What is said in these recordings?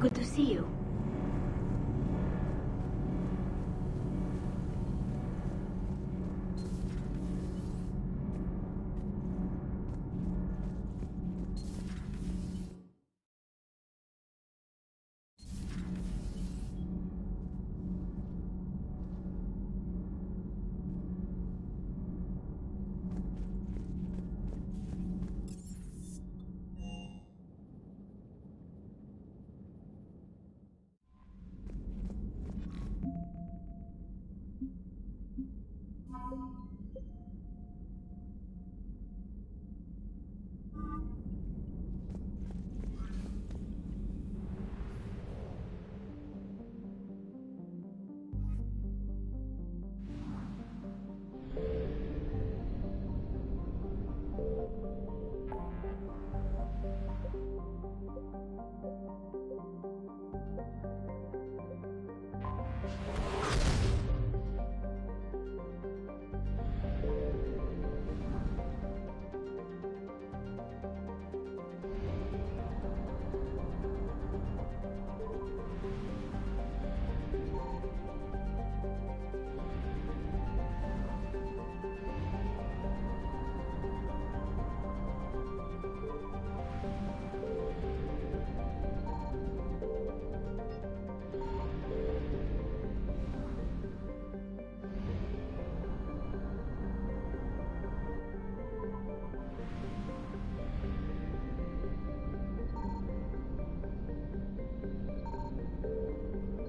Good to see you.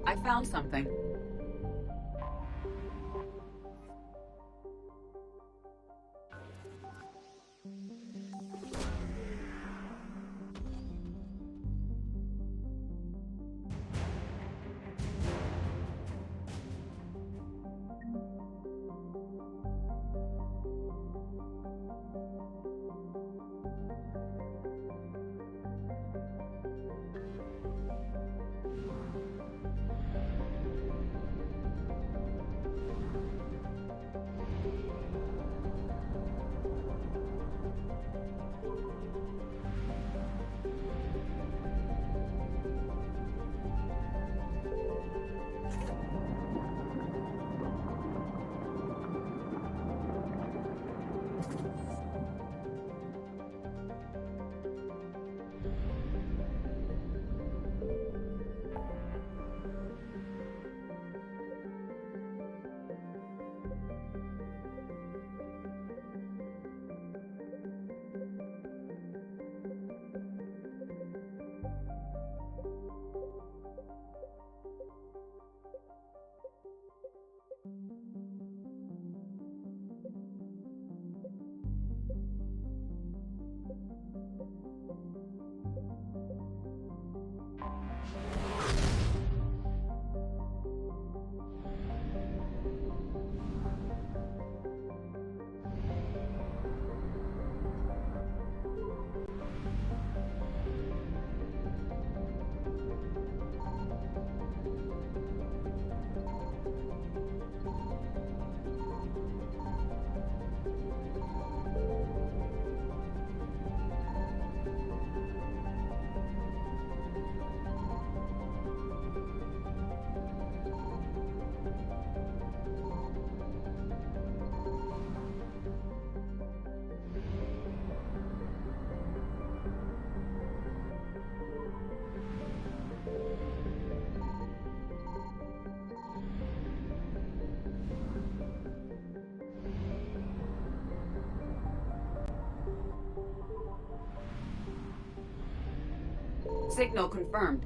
I found something. Signal confirmed.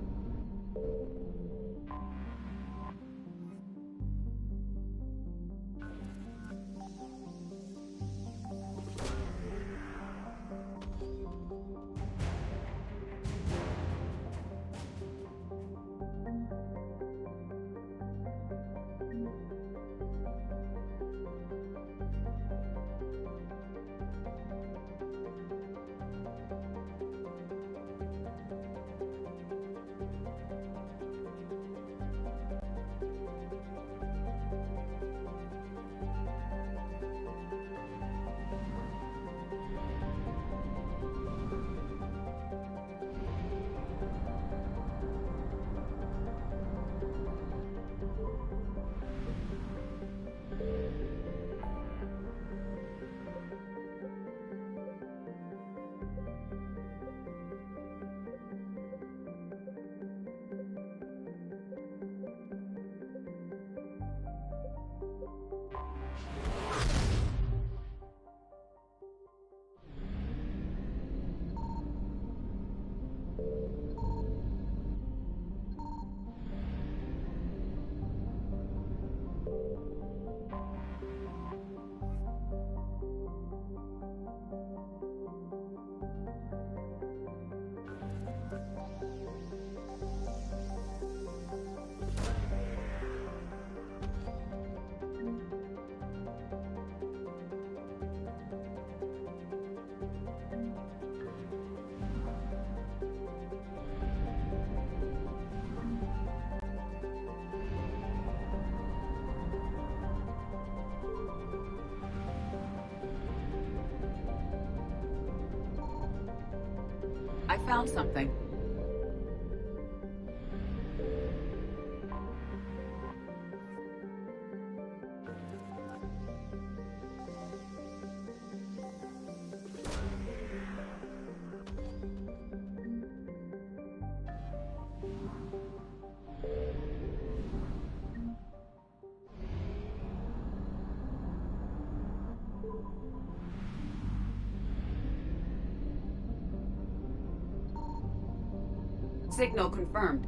I found something. Signal confirmed.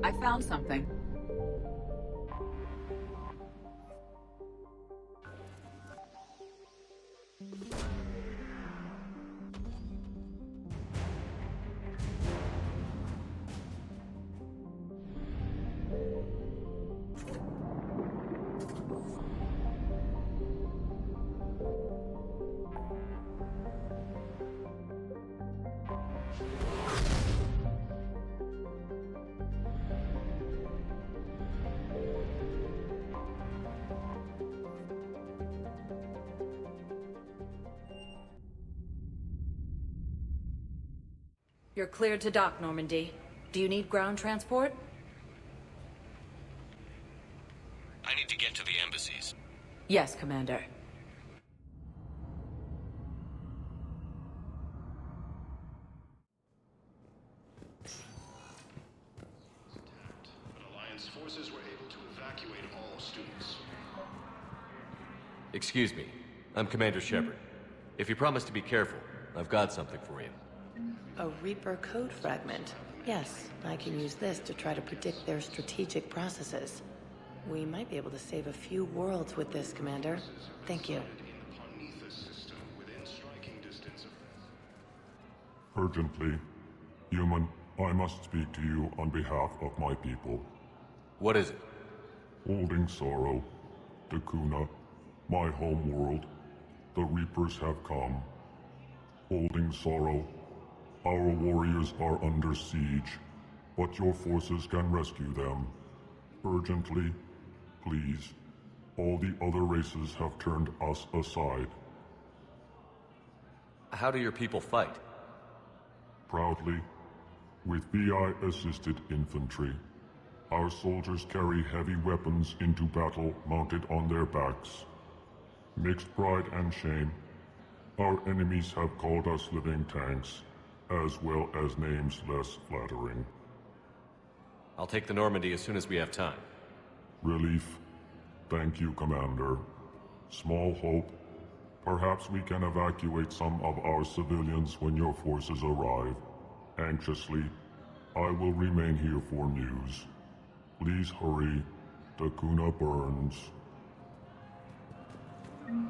I found something. You're cleared to dock, Normandy. Do you need ground transport? I need to get to the embassies. Yes, Commander. Alliance forces were able to evacuate all students. Excuse me. I'm Commander Shepard. If you promise to be careful, I've got something for you. A Reaper code fragment. Yes, I can use this to try to predict their strategic processes. We might be able to save a few worlds with this, Commander. Thank you. Urgently. Human, I must speak to you on behalf of my people. What is it? Holding sorrow. Dakuna, my home world. The Reapers have come. Holding sorrow. Our warriors are under siege, but your forces can rescue them. Urgently, please. All the other races have turned us aside. How do your people fight? Proudly, with VI-assisted infantry. Our soldiers carry heavy weapons into battle mounted on their backs. Mixed pride and shame, our enemies have called us living tanks, as well as names less flattering. I'll take the Normandy as soon as we have time. Relief. Thank you, Commander. Small hope. Perhaps we can evacuate some of our civilians when your forces arrive. Anxiously, I will remain here for news. Please hurry. Dakuna burns. Perhaps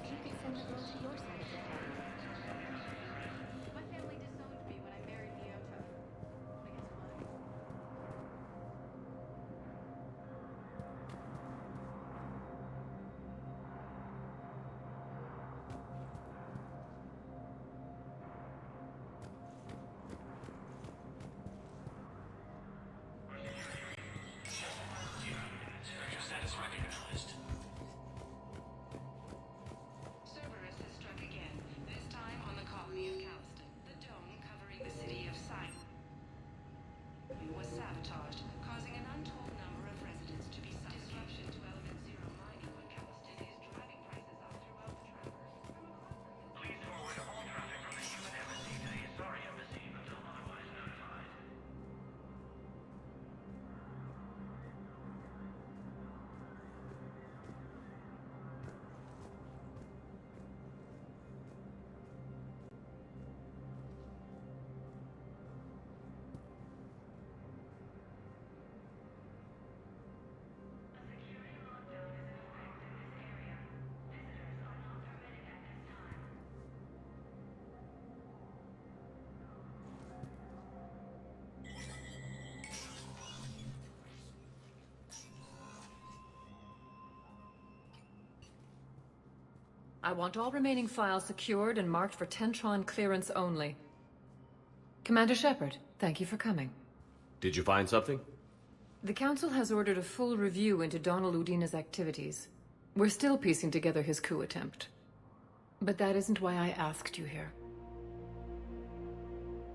you could send the girl to your side of the family. My family disowned me when I married Nyota. I guess why? Cerberus has struck again, this time on the colony of Calliston, the dome covering the city of Simon. It was sabotaged, causing an untold number of residents to be sunk. Disruption to Element Zero mining on Calliston is driving prices up throughout the traverse. Please forward all traffic from the human embassy to the Asari embassy until otherwise notified. A security lockdown is in effect in this area. Visitors are not permitted at this time. I want all remaining files secured and marked for Tentron clearance only. Commander Shepard, thank you for coming. Did you find something? The Council has ordered a full review into Donald Udina's activities. We're still piecing together his coup attempt. But that isn't why I asked you here.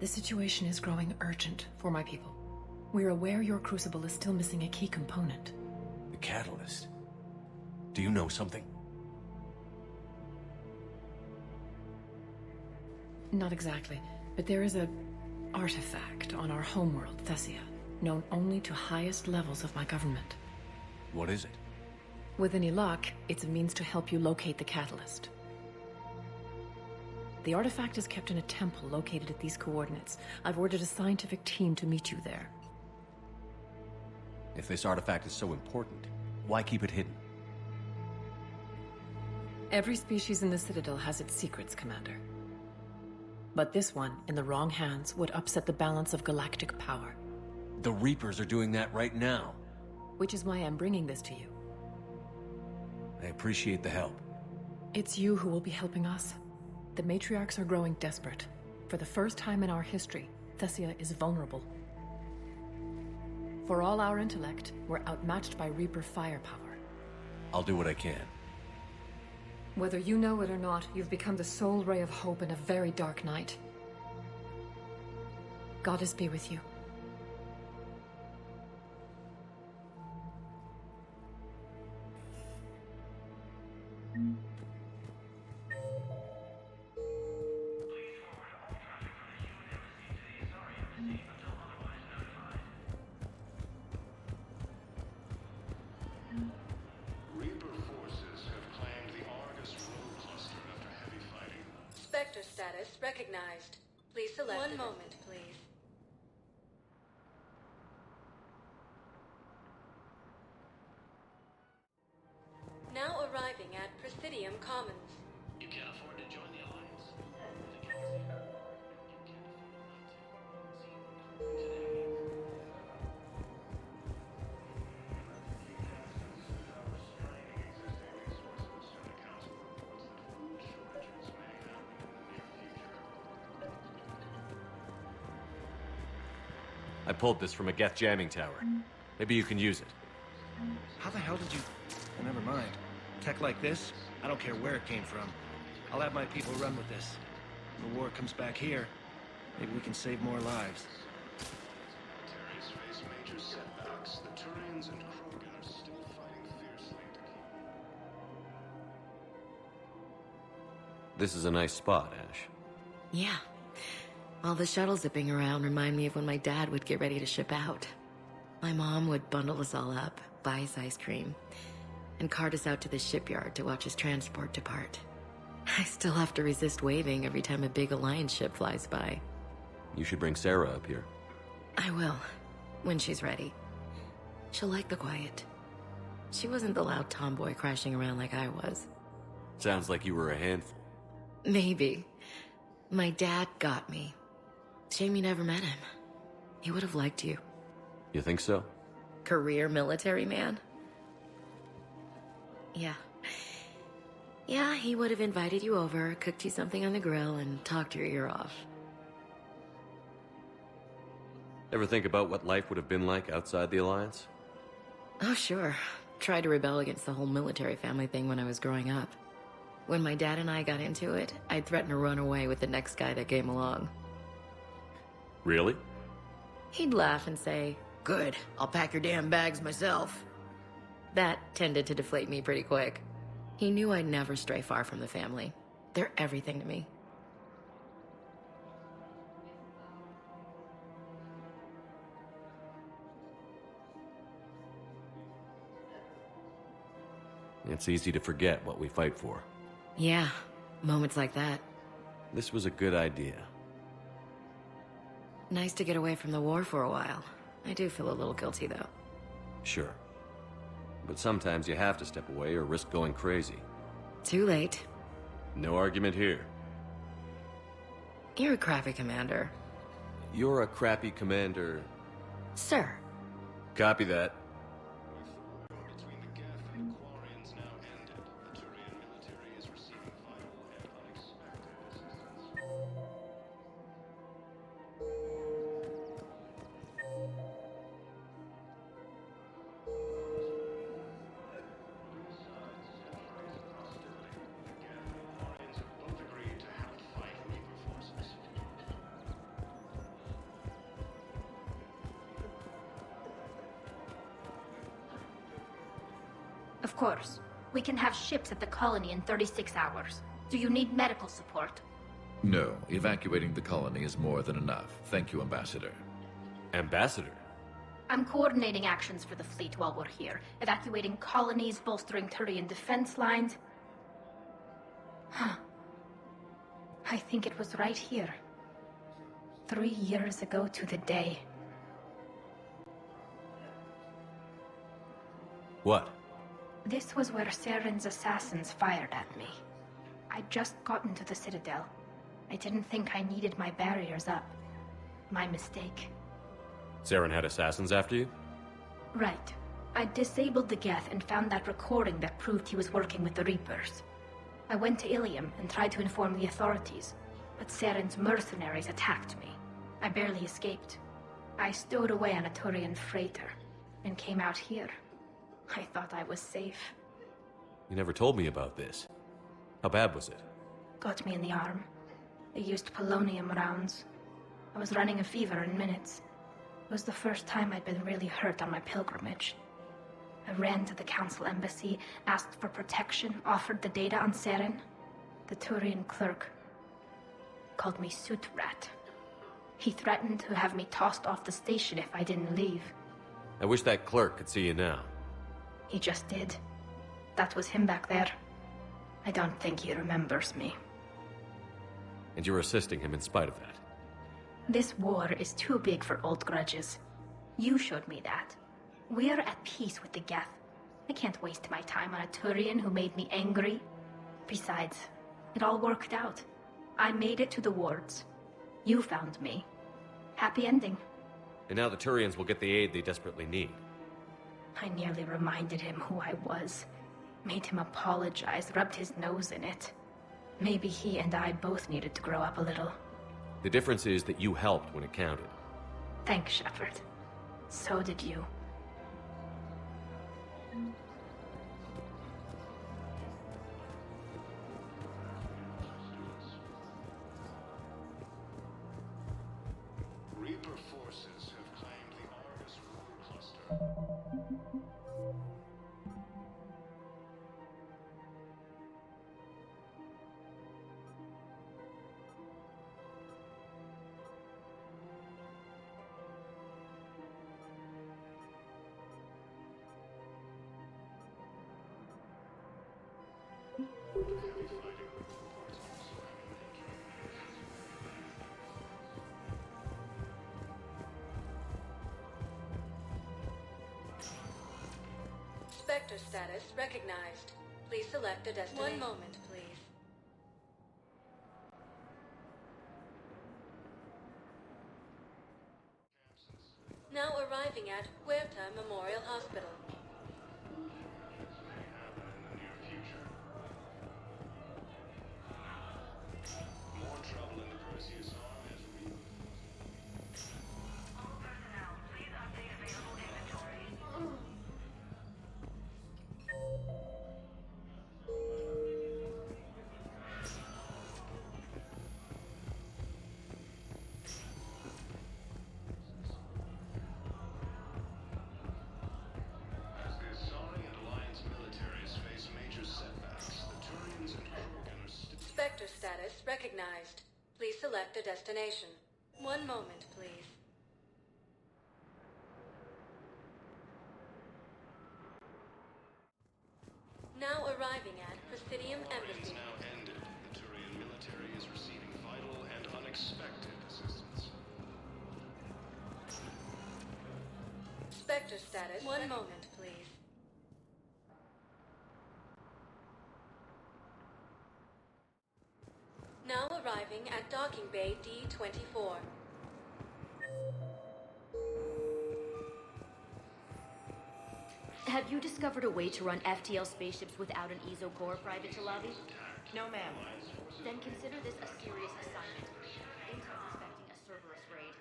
The situation is growing urgent for my people. We're aware your crucible is still missing a key component. The catalyst. Do you know something? Not exactly, but there is a artifact on our homeworld, Thessia, known only to highest levels of my government. What is it? With any luck, it's a means to help you locate the catalyst. The artifact is kept in a temple located at these coordinates. I've ordered a scientific team to meet you there. If this artifact is so important, why keep it hidden? Every species in the Citadel has its secrets, Commander. But this one, in the wrong hands, would upset the balance of galactic power. The Reapers are doing that right now. Which is why I'm bringing this to you. I appreciate the help. It's you who will be helping us. The matriarchs are growing desperate. For the first time in our history, Thessia is vulnerable. For all our intellect, we're outmatched by Reaper firepower. I'll do what I can. Whether you know it or not, you've become the sole ray of hope in a very dark night. Goddess be with you. Reaper forces have claimed the Argus Road Cluster after heavy fighting. Spectre status recognized. Please select. One moment, please. Now arriving at Presidium Commons. You can't afford to join the Alliance. The galaxy. You can't afford not to. See, today. I pulled this from a Geth jamming tower. Maybe you can use it. How the hell did you... Oh, never mind. Tech like this, I don't care where it came from. I'll have my people run with this. When the war comes back here, maybe we can save more lives. Terrans face major setbacks. The Turians and Krogan are still fighting fiercely to keep. This is a nice spot, Ash. Yeah. All the shuttle zipping around remind me of when my dad would get ready to ship out. My mom would bundle us all up, buy us ice cream, and cart us out to the shipyard to watch his transport depart. I still have to resist waving every time a big Alliance ship flies by. You should bring Sarah up here. I will, when she's ready. She'll like the quiet. She wasn't the loud tomboy crashing around like I was. Sounds like you were a handful. Maybe. My dad got me. Shame you never met him. He would have liked you. You think so? Career military man? Yeah. Yeah, he would have invited you over, cooked you something on the grill, and talked your ear off. Ever think about what life would have been like outside the Alliance? Oh, sure. Tried to rebel against the whole military family thing when I was growing up. When my dad and I got into it, I'd threaten to run away with the next guy that came along. Really? He'd laugh and say, "Good, I'll pack your damn bags myself." That tended to deflate me pretty quick. He knew I'd never stray far from the family. They're everything to me. It's easy to forget what we fight for. Yeah, moments like that. This was a good idea. Nice to get away from the war for a while. I do feel a little guilty, though. Sure. But sometimes you have to step away or risk going crazy. Too late. No argument here. You're a crappy commander. You're a crappy commander. Sir. Copy that. Between the Geth and Quarians now ended. The Turian military is receiving vital and unexpected assistance. Quarians have both agreed to help fight Reaper forces. Of course. We can have ships at the colony in 36 hours. Do you need medical support? No, evacuating the colony is more than enough. Thank you, Ambassador. Ambassador? I'm coordinating actions for the fleet while we're here. Evacuating colonies, bolstering Turian defense lines. Huh. I think it was right here. 3 years ago to the day. What? This was where Saren's assassins fired at me. I'd just gotten to the Citadel. I didn't think I needed my barriers up. My mistake. Saren had assassins after you? Right. I disabled the Geth and found that recording that proved he was working with the Reapers. I went to Ilium and tried to inform the authorities, but Saren's mercenaries attacked me. I barely escaped. I stowed away on a Turian freighter and came out here. I thought I was safe. You never told me about this. How bad was it? Got me in the arm. They used polonium rounds. I was running a fever in minutes. It was the first time I'd been really hurt on my pilgrimage. I ran to the council embassy, asked for protection, offered the data on Seren. The Turian clerk called me Soot Rat. He threatened to have me tossed off the station if I didn't leave. I wish that clerk could see you now. He just did. That was him back there. I don't think he remembers me. And you're assisting him in spite of that. This war is too big for old grudges. You showed me that. We're at peace with the Geth. I can't waste my time on a Turian who made me angry. Besides, it all worked out. I made it to the wards. You found me. Happy ending. And now the Turians will get the aid they desperately need. I nearly reminded him who I was. Made him apologize, rubbed his nose in it. Maybe he and I both needed to grow up a little. The difference is that you helped when it counted. Thanks, Shepard. So did you. Reaper forces have claimed the Argus Ruler Cluster. Heavy fighting reports also Spectre status recognized. Please select a destination. 1 moment, please. Now arriving at Huerta Memorial Hospital. more trouble in the Perseus arm as we... All personnel, please update available inventory. As the Asari and Alliance militaries face major setbacks, the Turians and Krogan are still... Spectre status recognized. Please select a destination. 1 moment, please. Now arriving at Presidium Warring is Embassy. now ended. The Turian military is receiving vital and unexpected assistance. Spectre status. 1 moment, please. Now arriving at Docking Bay D-24. Have you discovered a way to run FTL spaceships without an ESO core, Private Chalabi? No, ma'am. Then consider this a serious assignment. Intel's expecting a Cerberus raid.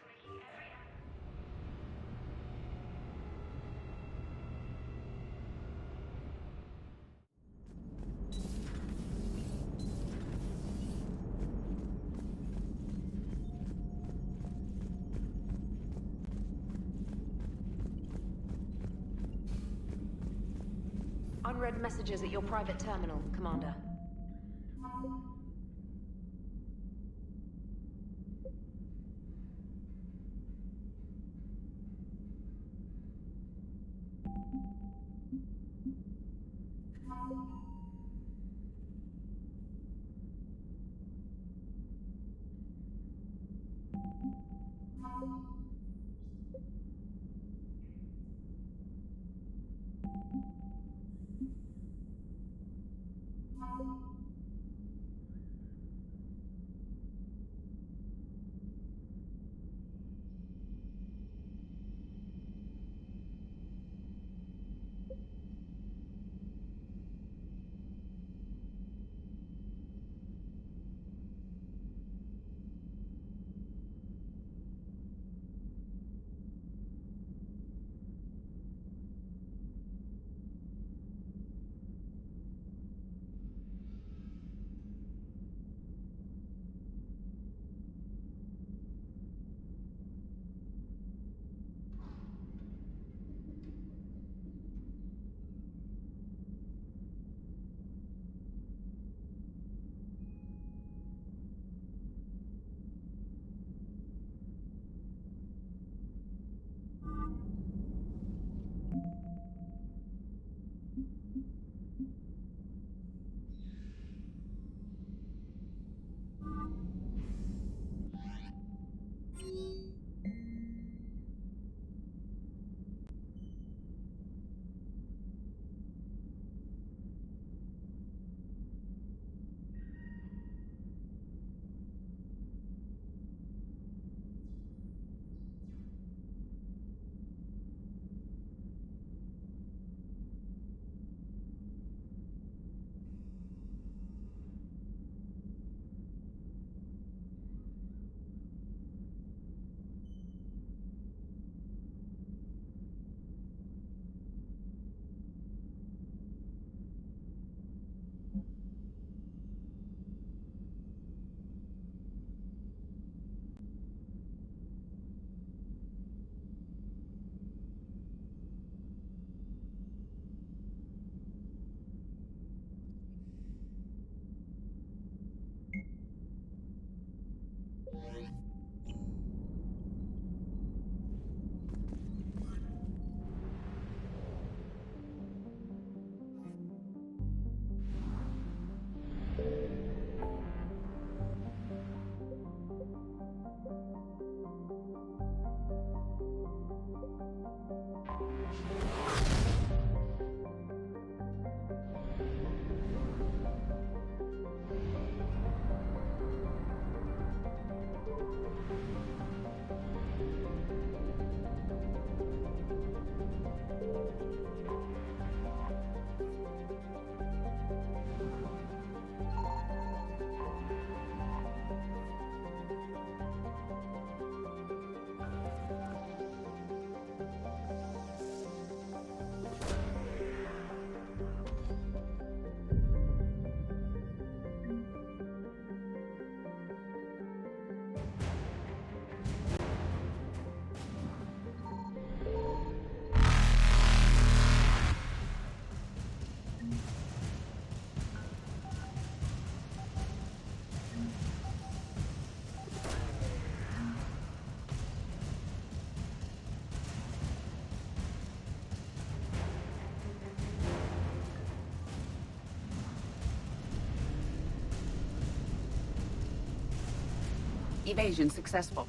Unread messages at your private terminal, Commander. Evasion successful.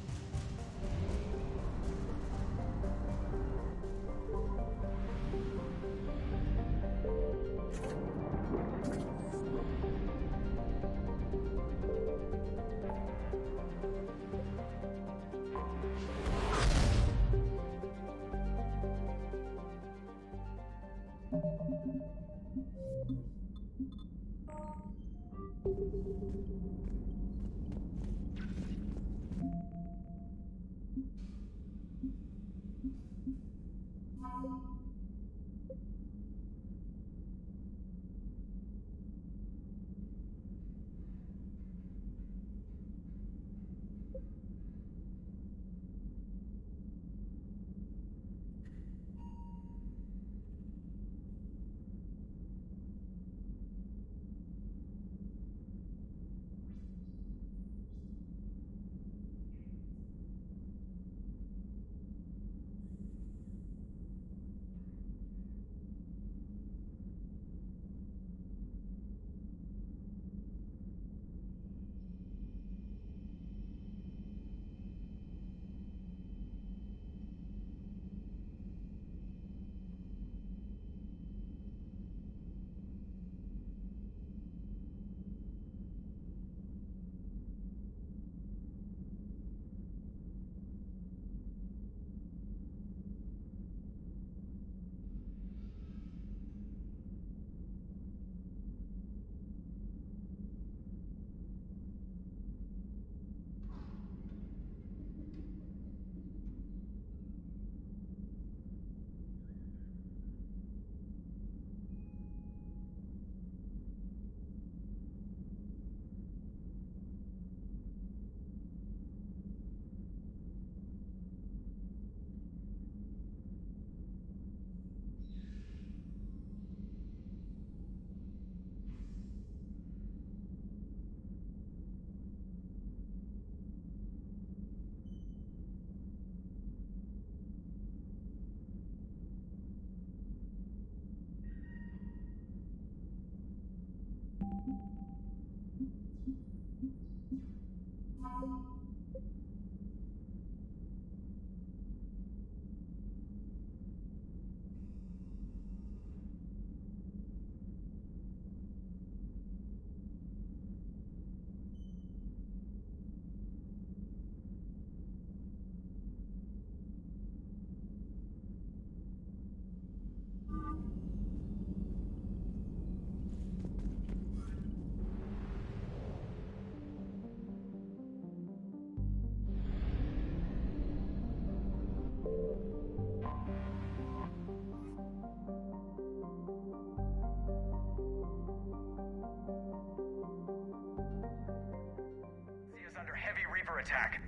Thessia's under heavy Reaper attack.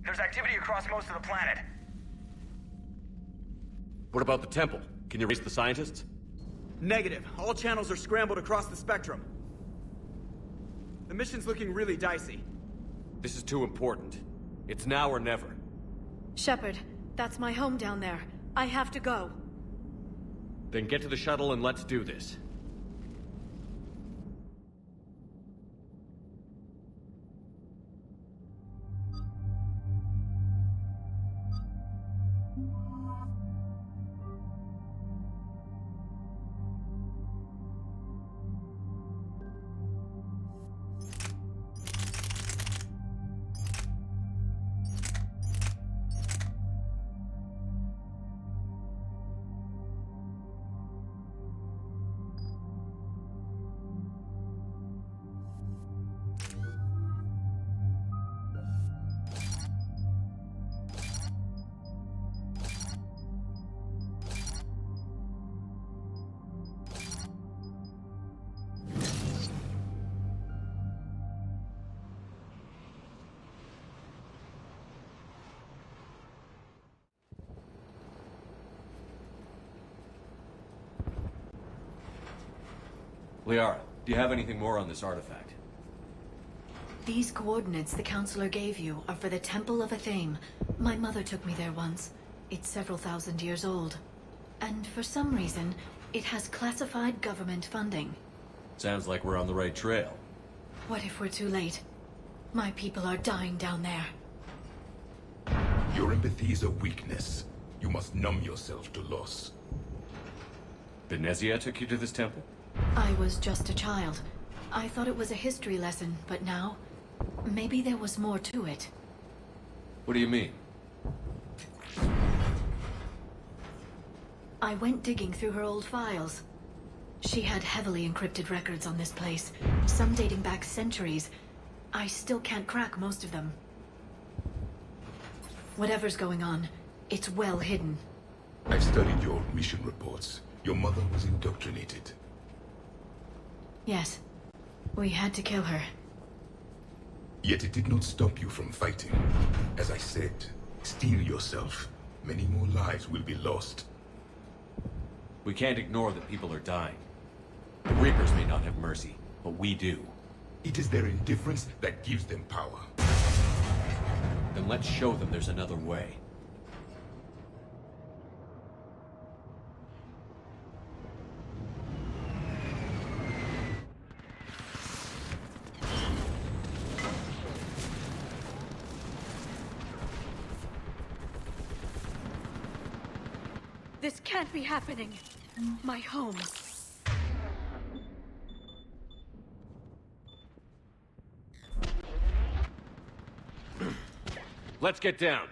There's activity across most of the planet. What about the temple? Can you reach the scientists? Negative. All channels are scrambled across the spectrum. The mission's looking really dicey. This is too important. It's now or never. Shepard, that's my home down there. I have to go. Then get to the shuttle and let's do this. Liara, do you have anything more on this artifact? These coordinates the Counselor gave you are for the Temple of Athame. My mother took me there once. It's several thousand years old. And for some reason, it has classified government funding. Sounds like we're on the right trail. What if we're too late? My people are dying down there. Your empathy is a weakness. You must numb yourself to loss. The Thessia took you to this temple? I was just a child. I thought it was a history lesson, but now... maybe there was more to it. What do you mean? I went digging through her old files. She had heavily encrypted records on this place, some dating back centuries. I still can't crack most of them. Whatever's going on, it's well hidden. I've studied your mission reports. Your mother was indoctrinated. Yes. We had to kill her. Yet it did not stop you from fighting. As I said, steel yourself. Many more lives will be lost. We can't ignore that people are dying. The Reapers may not have mercy, but we do. It is their indifference that gives them power. Then let's show them there's another way. This can't be happening. My home. Let's get down.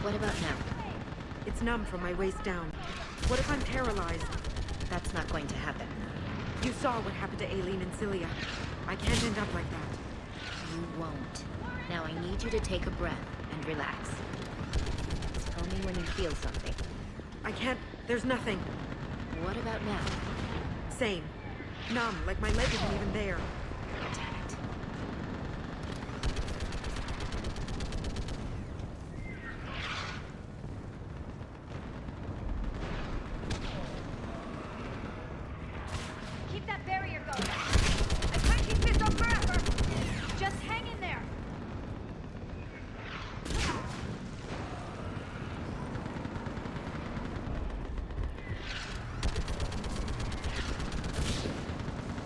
What about now? It's numb from my waist down. What if I'm paralyzed? That's not going to happen. You saw what happened to Aileen and Cilia. I can't end up like that. You won't. Now I need you to take a breath and relax. Tell me when you feel something. I can't... There's nothing. What about now? Same. Numb, like my leg isn't even there.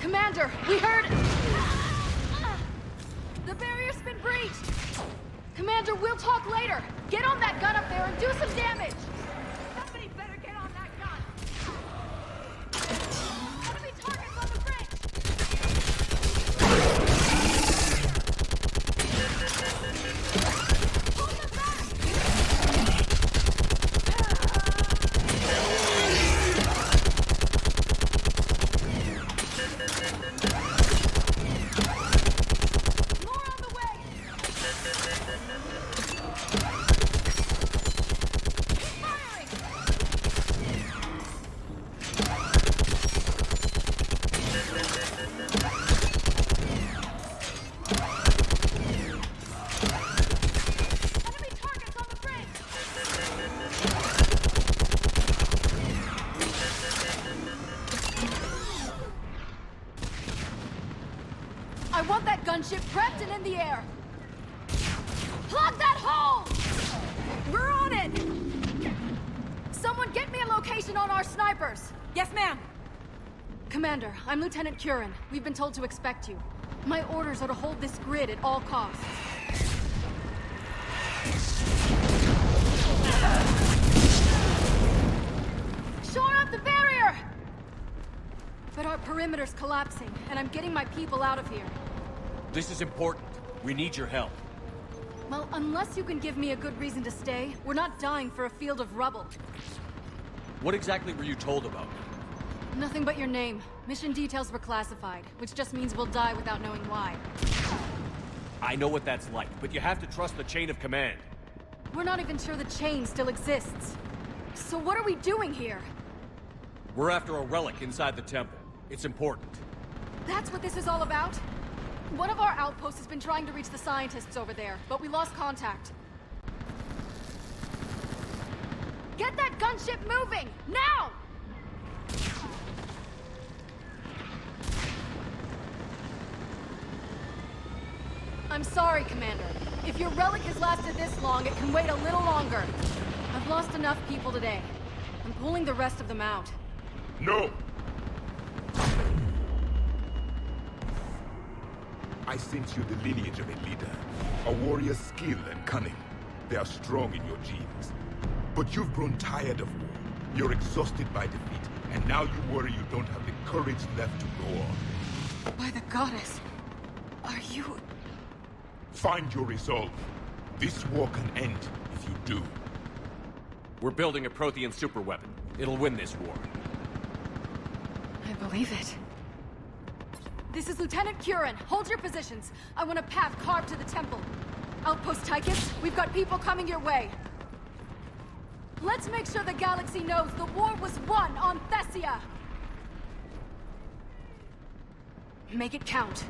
Commander, we heard... The barrier's been breached! Commander, we'll talk later! Get on that gun up there and do some damage! Somebody better get on that gun! Enemy targets on the bridge! Pull them back! I want that gunship prepped and in the air! Plug that hole! We're on it! Someone get me a location on our snipers! Yes, ma'am! Commander, I'm Lieutenant Curran. We've been told to expect you. My orders are to hold this grid at all costs. Shore up the barrier! But our perimeter's collapsing, and I'm getting my people out of here. This is important. We need your help. Well, unless you can give me a good reason to stay, we're not dying for a field of rubble. What exactly were you told about me? Nothing but your name. Mission details were classified, which just means we'll die without knowing why. I know what that's like, but you have to trust the chain of command. We're not even sure the chain still exists. So what are we doing here? We're after a relic inside the temple. It's important. That's what this is all about? One of our outposts has been trying to reach the scientists over there, but we lost contact. Get that gunship moving! Now! I'm sorry, Commander. If your relic has lasted this long, it can wait a little longer. I've lost enough people today. I'm pulling the rest of them out. No! I sense you the lineage of a leader. A warrior's skill and cunning. They are strong in your genes. But you've grown tired of war. You're exhausted by defeat, and now you worry you don't have the courage left to go on. By the goddess, are you... Find your resolve. This war can end if you do. We're building a Prothean superweapon. It'll win this war. I believe it. This is Lieutenant Curran. Hold your positions. I want a path carved to the temple. Outpost Tychus, we've got people coming your way. Let's make sure the galaxy knows the war was won on Thessia! Make it count.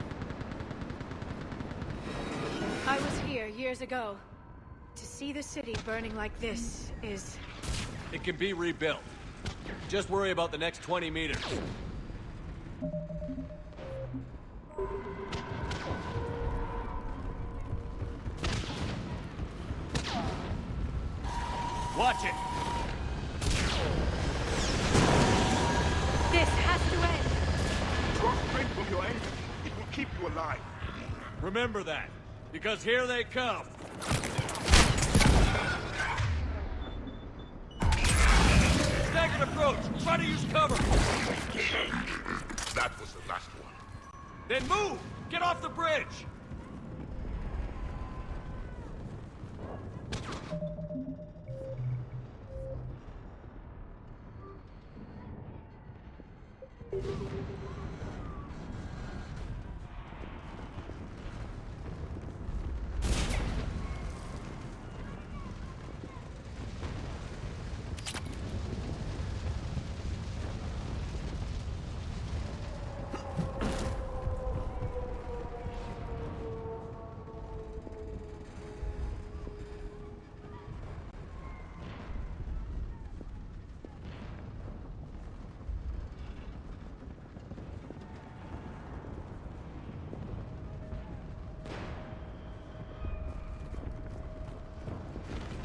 I was here years ago. To see the city burning like this is... It can be rebuilt. Just worry about the next 20 meters. Watch it! This has to end! Draw strength from your anger. It will keep you alive. Remember that, because here they come! Staggered approach! Try to use cover! That was the last one. Then move! Get off the bridge!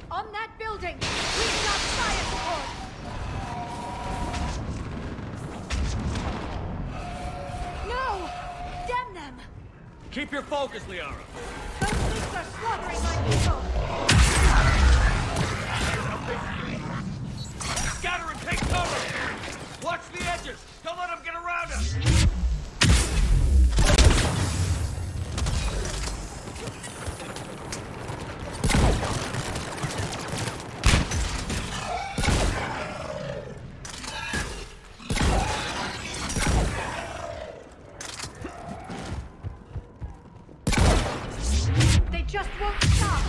On that building! We've got fire support! No! Damn them! Keep your focus, Liara! Those things are slaughtering my people! Scatter and take cover! Watch the edges! Don't let them get around us! They just won't stop!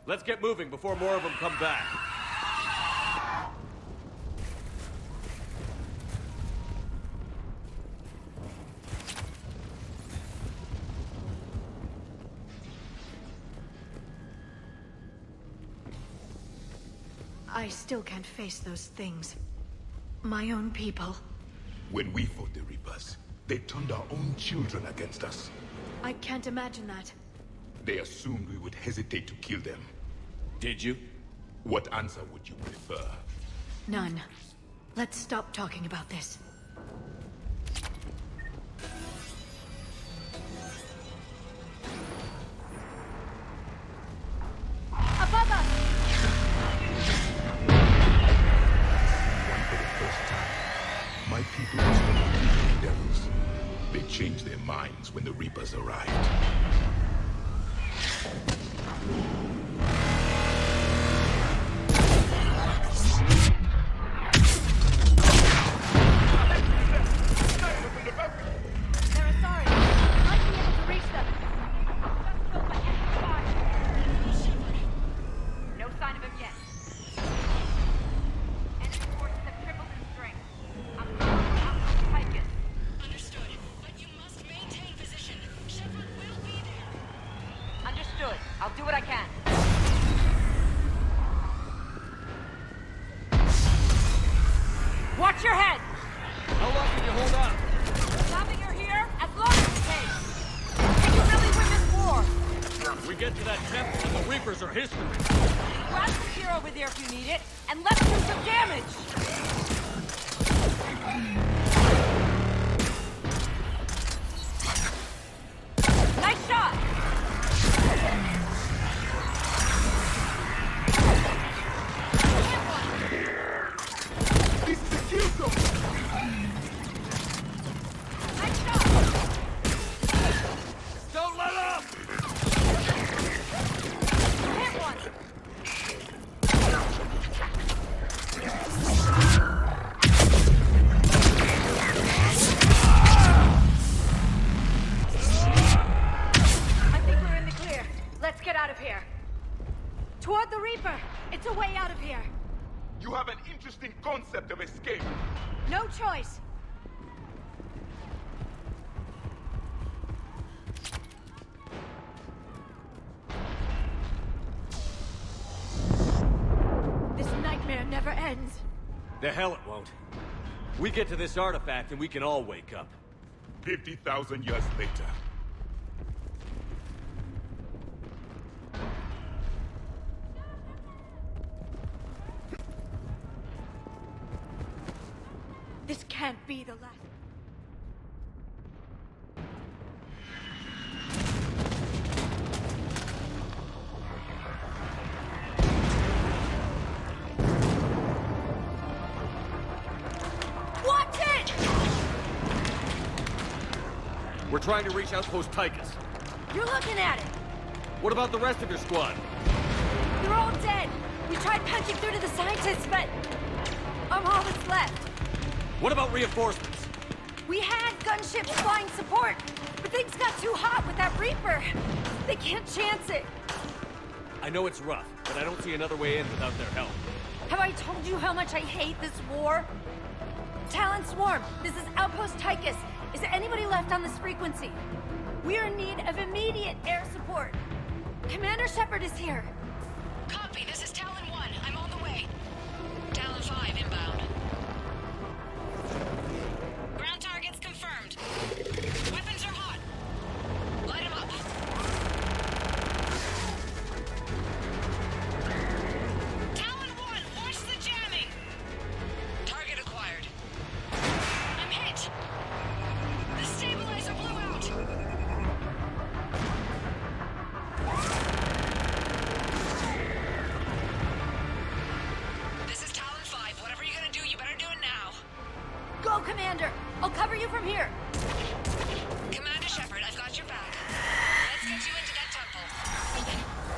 Let's get moving before more of them come back. I still can't face those things. My own people. When we fought the Reapers, they turned our own children against us. I can't imagine that. They assumed we would hesitate to kill them. Did you? What answer would you prefer? None. Let's stop talking about this. Above us! One for the first time. My people must have been devils. They changed their minds when the Reapers arrived. I'll do what I can. Watch your head! How long can you hold on? Now that you're here, as long as it takes. Can you really win this war? We get to that temple and the Reapers are history. Grab some gear over there if you need it, and let's do some damage! Nice shot! Don't let up! Hit one! I think we're in the clear. Let's get out of here. Toward the Reaper! It's a way out of here. You have an interesting concept of escape. No choice. This nightmare never ends. The hell it won't. We get to this artifact and we can all wake up. 50,000 years later. This can't be the last. Watch it! We're trying to reach Outpost Tychus. You're looking at it! What about the rest of your squad? They're all dead! We tried punching through to the scientists, but I'm all that's left. What about reinforcements? We had gunships flying support, but things got too hot with that Reaper. They can't chance it. I know it's rough, but I don't see another way in without their help. Have I told you how much I hate this war? Talon Swarm, this is Outpost Tychus. Is there anybody left on this frequency? We're in need of immediate air support. Commander Shepard is here. Copy, this is Talon 1. I'm on the way. Talon 5 inbound. Ground targets confirmed. Weapons are hot. Light them up. Talon 1, watch the jamming! Target acquired. I'm hit! The stabilizer blew out! This is Talon 5. Whatever you're gonna do, you better do it now. Go, Commander! I'll cover you from here. Commander Shepard, I've got your back. Let's get you into that temple.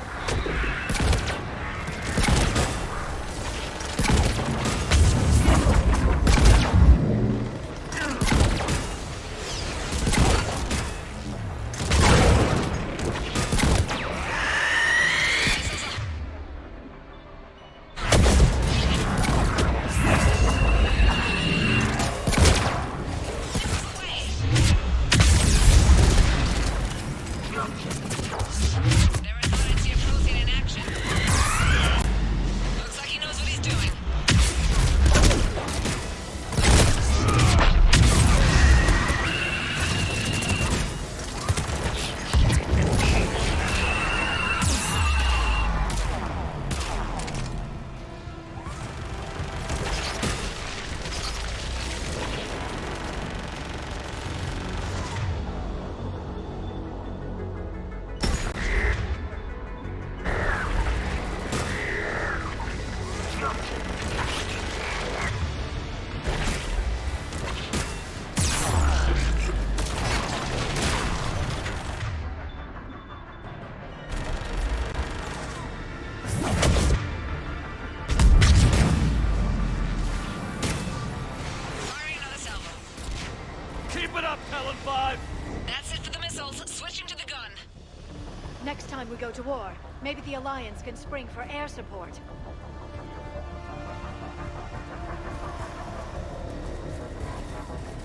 time we go to war, maybe the Alliance can spring for air support.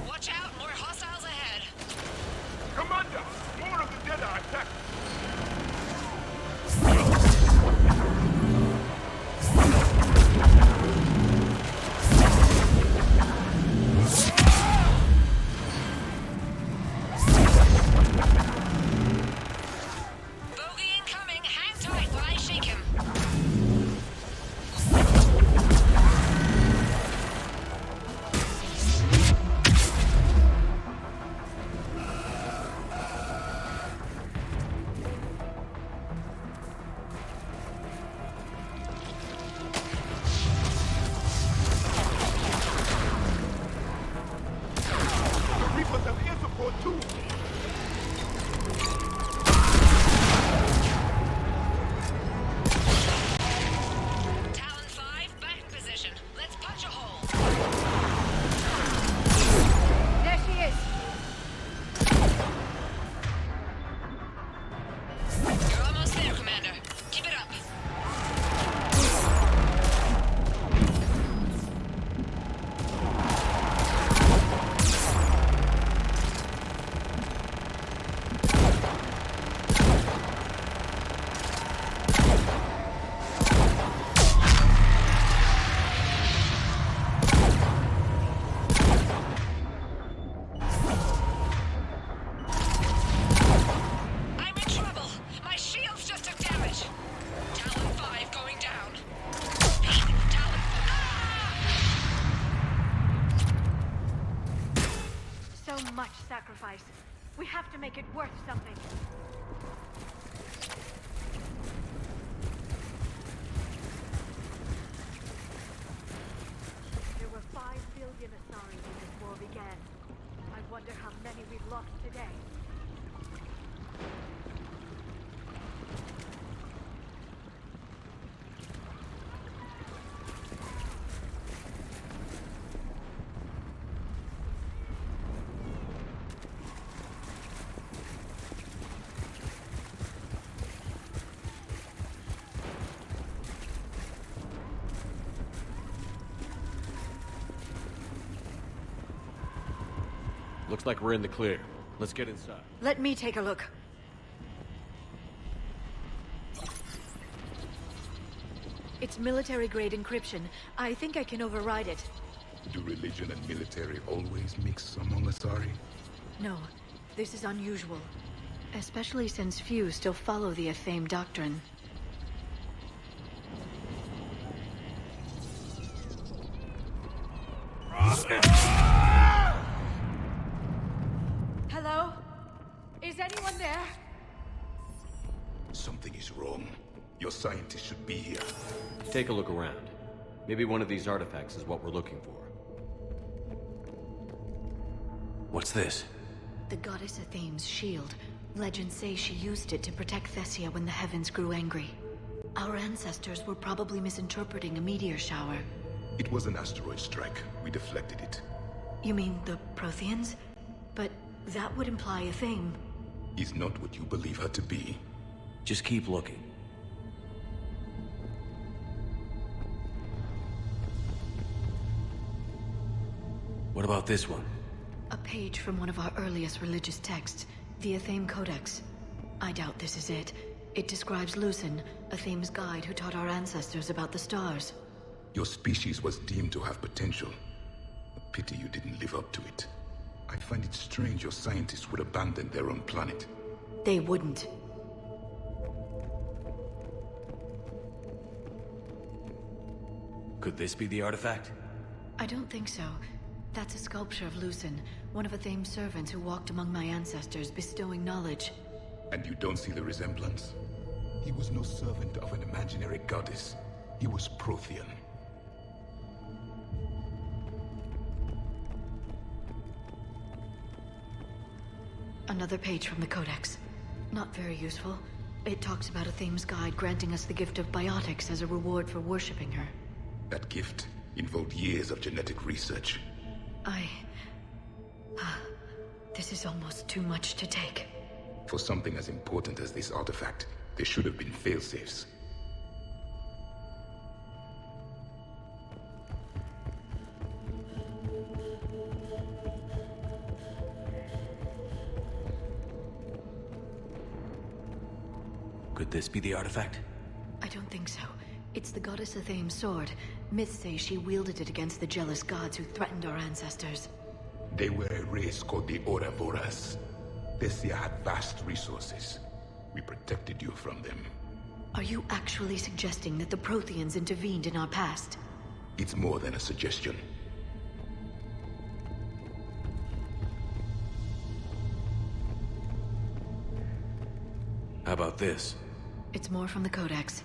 Watch out, more hostiles ahead. Commander, more of the dead are attacked. Bogey incoming, hang tight while I shake him. The Reapers have air support too. Talon 5, back in position. Let's punch a hole. There she is! You're almost there, Commander. Keep it up. I'm in trouble. My shields just took damage. Talon 5 going down. Repeat, Talon. So much sacrifice. We have to make it worth something. There were 5 billion Asari when this war began. I wonder how many we've lost today. Looks like we're in the clear. Let's get inside. Let me take a look. It's military-grade encryption. I think I can override it. Do religion and military always mix among Asari? No, this is unusual. Especially since few still follow the Athame doctrine. Hello? Is anyone there? Something is wrong. Your scientists should be here. Take a look around. Maybe one of these artifacts is what we're looking for. What's this? The goddess Athame's shield. Legends say she used it to protect Thessia when the heavens grew angry. Our ancestors were probably misinterpreting a meteor shower. It was an asteroid strike. We deflected it. You mean the Protheans? But that would imply Athame. Is not what you believe her to be. Just keep looking. What about this one? A page from one of our earliest religious texts, the Athame Codex. I doubt this is it. It describes Lucen, Athame's guide who taught our ancestors about the stars. Your species was deemed to have potential. A pity you didn't live up to it. I find it strange your scientists would abandon their own planet. They wouldn't. Could this be the artifact? I don't think so. That's a sculpture of Lucen, one of Athame's servants who walked among my ancestors, bestowing knowledge. And you don't see the resemblance? He was no servant of an imaginary goddess. He was Prothean. Another page from the Codex. Not very useful. It talks about Athame's guide granting us the gift of biotics as a reward for worshipping her. That gift involved years of genetic research. This is almost too much to take. For something as important as this artifact, They should have been failsafes. Could this be the artifact? I don't think so. It's the goddess Athame's sword. Myths say she wielded it against the jealous gods who threatened our ancestors. They were a race called the Ouroboros. Thessia had vast resources. We protected you from them. Are you actually suggesting that the Protheans intervened in our past? It's more than a suggestion. How about this? It's more from the Codex.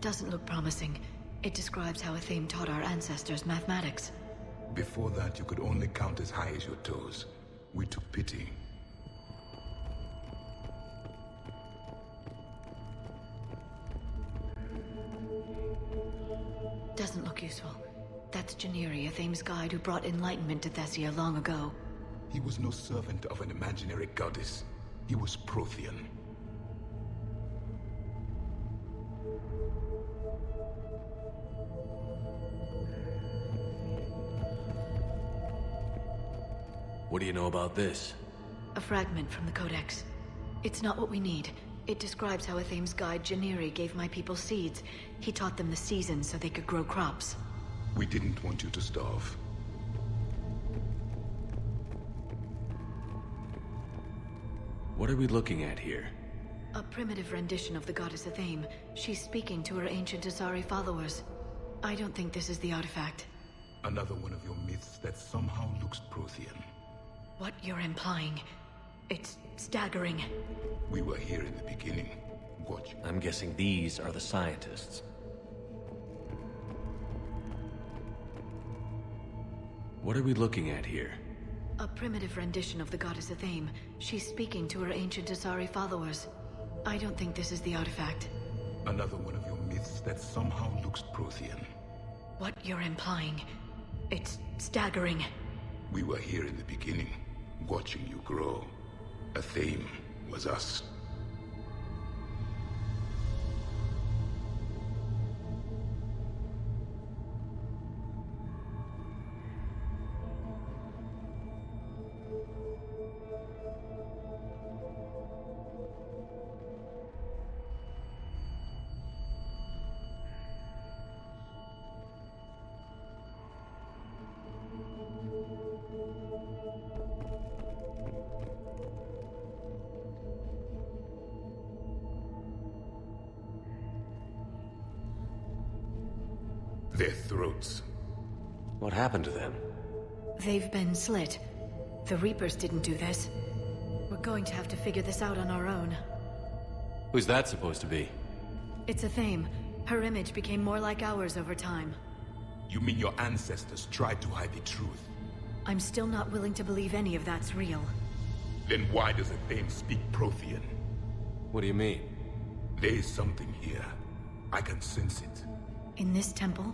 Doesn't look promising. It describes how Athame taught our ancestors mathematics. Before that, you could only count as high as your toes. We took pity. Doesn't look useful. That's Janiri, Athame's guide who brought enlightenment to Thessia long ago. He was no servant of an imaginary goddess. He was Prothean. What do you know about this? A fragment from the Codex. It's not what we need. It describes how Athame's guide Janiri gave my people seeds. He taught them the seasons so they could grow crops. We didn't want you to starve. What are we looking at here? A primitive rendition of the goddess Athame. She's speaking to her ancient Asari followers. I don't think this is the artifact. Another one of your myths that somehow looks Prothean. What you're implying, it's staggering. We were here in the beginning. Watch. I'm guessing these are the scientists. What are we looking at here? A primitive rendition of the goddess Athame. She's speaking to her ancient Asari followers. I don't think this is the artifact. Another one of your myths that somehow looks Prothean. What you're implying, it's staggering. We were here in the beginning, watching you grow. Athame was us. Their throats. What happened to them? They've been slit. The Reapers didn't do this. We're going to have to figure this out on our own. Who's that supposed to be? It's Athame. Her image became more like ours over time. You mean your ancestors tried to hide the truth? I'm still not willing to believe any of that's real. Then why does Athame speak Prothean? What do you mean? There is something here. I can sense it. In this temple?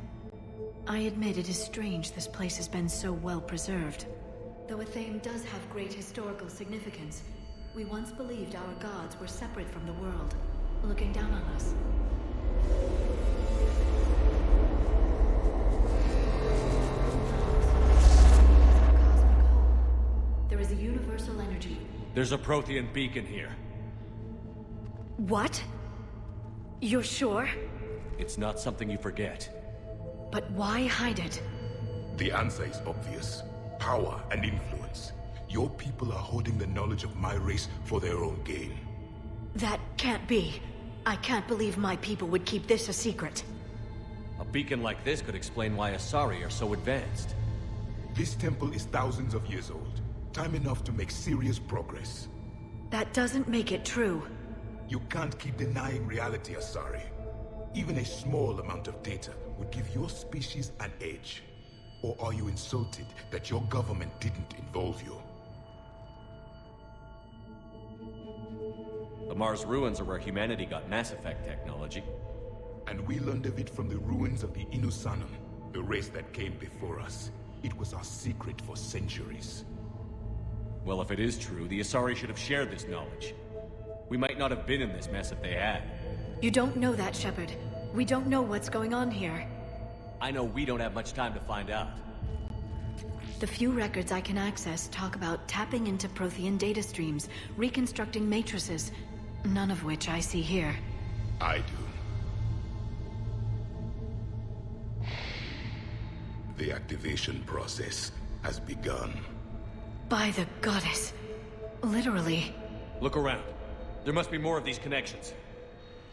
I admit it is strange this place has been so well preserved. Though Athame does have great historical significance, we once believed our gods were separate from the world, looking down on us. There is a universal energy. There's a Prothean beacon here. What? You're sure? It's not something you forget. But why hide it? The answer is obvious. Power and influence. Your people are holding the knowledge of my race for their own gain. That can't be. I can't believe my people would keep this a secret. A beacon like this could explain why Asari are so advanced. This temple is thousands of years old. Time enough to make serious progress. That doesn't make it true. You can't keep denying reality, Asari. Even a small amount of data would give your species an edge. Or are you insulted that your government didn't involve you? The Mars ruins are where humanity got Mass Effect technology. And we learned of it from the ruins of the Inusanum, the race that came before us. It was our secret for centuries. Well, if it is true, the Asari should have shared this knowledge. We might not have been in this mess if they had. You don't know that, Shepard. We don't know what's going on here. I know we don't have much time to find out. The few records I can access talk about tapping into Prothean data streams, reconstructing matrices, none of which I see here. I do. The activation process has begun. By the goddess. Literally. Look around. There must be more of these connections.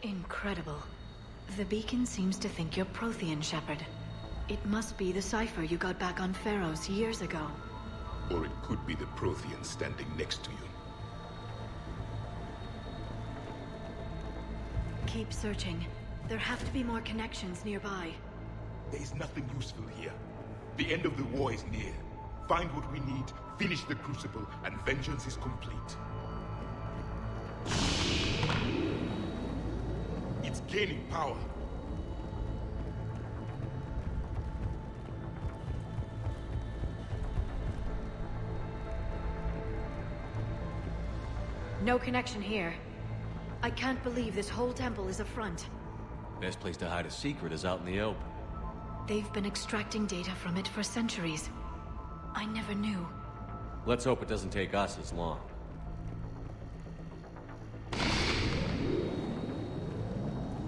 Incredible. The beacon seems to think you're Prothean, Shepard. It must be the cipher you got back on Pharaohs years ago. Or it could be the Prothean standing next to you. Keep searching. There have to be more connections nearby. There is nothing useful here. The end of the war is near. Find what we need, finish the Crucible, and vengeance is complete. It's gaining power. No connection here. I can't believe this whole temple is a front. Best place to hide a secret is out in the open. They've been extracting data from it for centuries. I never knew. Let's hope it doesn't take us as long.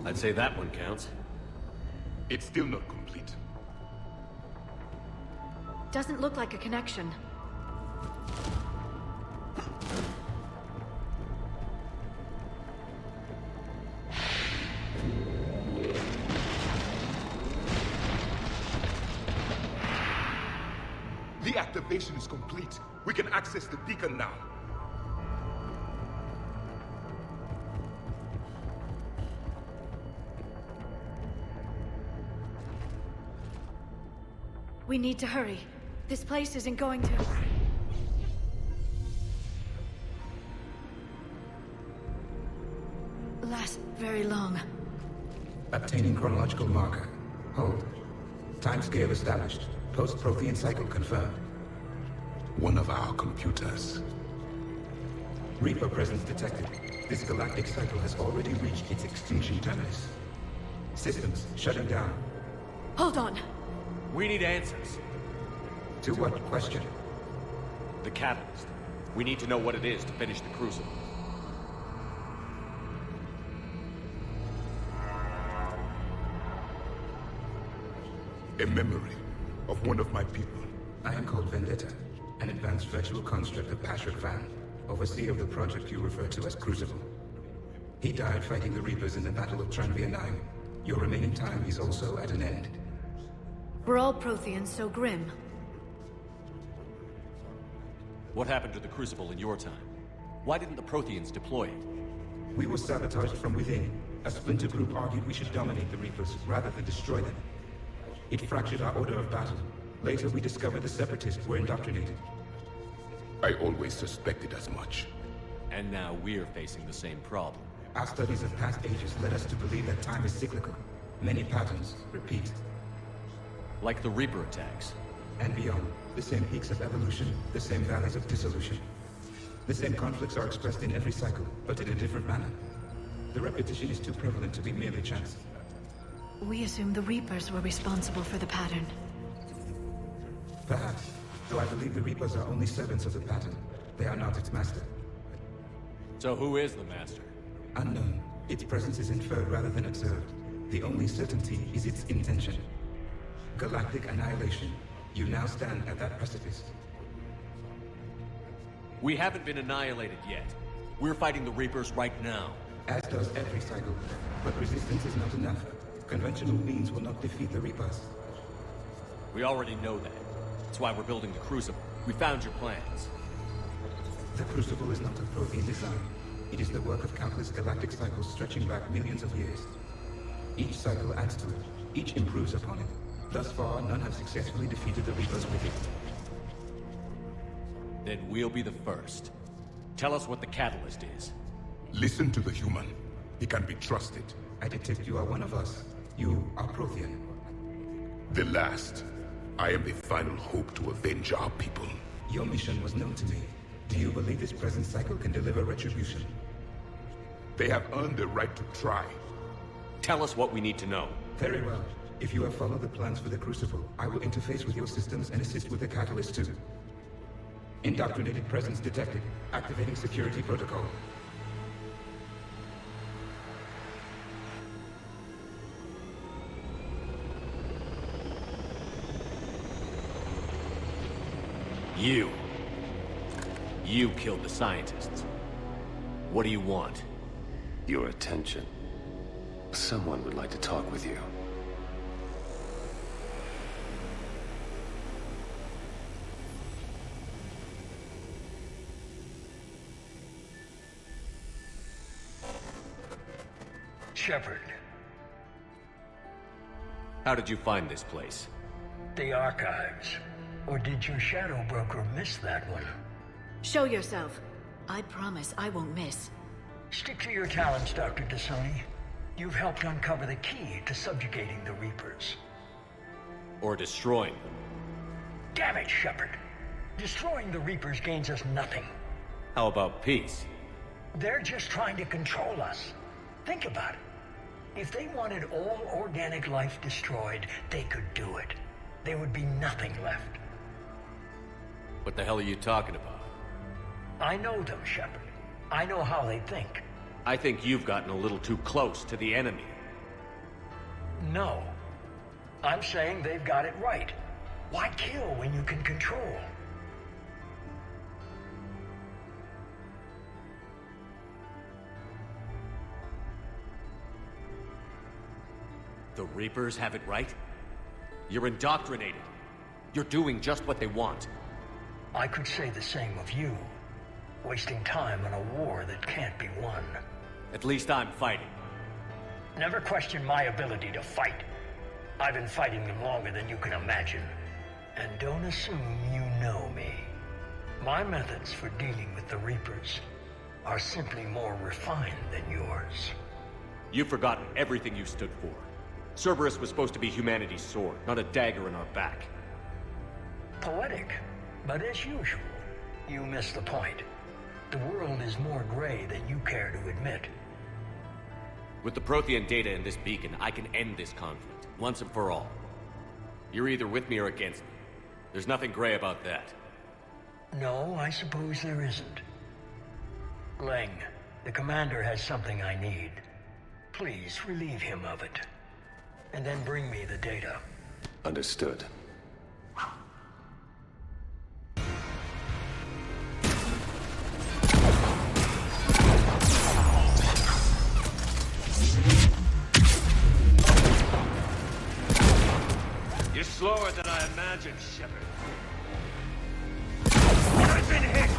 I'd say that one counts. It's still not complete. Doesn't look like a connection. The activation is complete. We can access the beacon now. We need to hurry. This place isn't going to... last very long. Obtaining chronological marker. Hold. Timescale established. Post-Prothean cycle confirmed. One of our computers. Reaper presence detected. This galactic cycle has already reached its extinction terminus. Systems shutting down. Hold on. We need answers. To what question? The catalyst. We need to know what it is to finish the Crucible. A memory of one of my people. I am called Vendetta, an advanced virtual construct of Patrick Van, overseer of the project you refer to as Crucible. He died fighting the Reapers in the Battle of Tranvia 9. Your remaining time is also at an end. Were all Protheans so grim? What happened to the Crucible in your time? Why didn't the Protheans deploy it? We were sabotaged from within. A splinter group argued we should dominate the Reapers rather than destroy them. It fractured our order of battle. Later, we discovered the Separatists were indoctrinated. I always suspected as much. And now we're facing the same problem. Our studies of past ages led us to believe that time is cyclical. Many patterns repeat. Like the Reaper attacks. And beyond, the same peaks of evolution, the same valleys of dissolution. The same conflicts are expressed in every cycle, but in a different manner. The repetition is too prevalent to be merely chance. We assumed the Reapers were responsible for the pattern. Perhaps, though I believe the Reapers are only servants of the pattern. They are not its master. So who is the master? Unknown. Its presence is inferred rather than observed. The only certainty is its intention. Galactic annihilation. You now stand at that precipice. We haven't been annihilated yet. We're fighting the Reapers right now. As does every cycle. But resistance is not enough. Conventional means will not defeat the Reapers. We already know that. That's why we're building the Crucible. We found your plans. The Crucible is not of Prothean design. It is the work of countless galactic cycles stretching back millions of years. Each cycle adds to it. Each improves upon it. Thus far, none have successfully defeated the Reapers with it. Then we'll be the first. Tell us what the catalyst is. Listen to the human. He can be trusted. I detect you are one of us. You are Prothean. The last. I am the final hope to avenge our people. Your mission was known to me. Do you believe this present cycle can deliver retribution? They have earned the right to try. Tell us what we need to know. Very well. If you have followed the plans for the Crucible, I will interface with your systems and assist with the catalyst too. Indoctrinated presence detected. Activating security protocol. You killed the scientists. What do you want? Your attention. Someone would like to talk with you. Shepard. How did you find this place? The archives. Or did your shadow broker miss that one? Show yourself. I promise I won't miss. Stick to your talents, Dr. Thessia. You've helped uncover the key to subjugating the Reapers. Or destroying them. Damn it, Shepard. Destroying the Reapers gains us nothing. How about peace? They're just trying to control us. Think about it. If they wanted all organic life destroyed, they could do it. There would be nothing left. What the hell are you talking about? I know them, Shepard. I know how they think. I think you've gotten a little too close to the enemy. No. I'm saying they've got it right. Why kill when you can control? The Reapers have it right? You're indoctrinated. You're doing just what they want. I could say the same of you. Wasting time on a war that can't be won. At least I'm fighting. Never question my ability to fight. I've been fighting them longer than you can imagine. And don't assume you know me. My methods for dealing with the Reapers are simply more refined than yours. You've forgotten everything you stood for. Cerberus was supposed to be humanity's sword, not a dagger in our back. Poetic, but as usual, you missed the point. The world is more gray than you care to admit. With the Prothean data in this beacon, I can end this conflict, once and for all. You're either with me or against me. There's nothing gray about that. No, I suppose there isn't. Leng, the commander has something I need. Please relieve him of it. And then bring me the data. Understood. You're slower than I imagined, Shepard. I've been hit!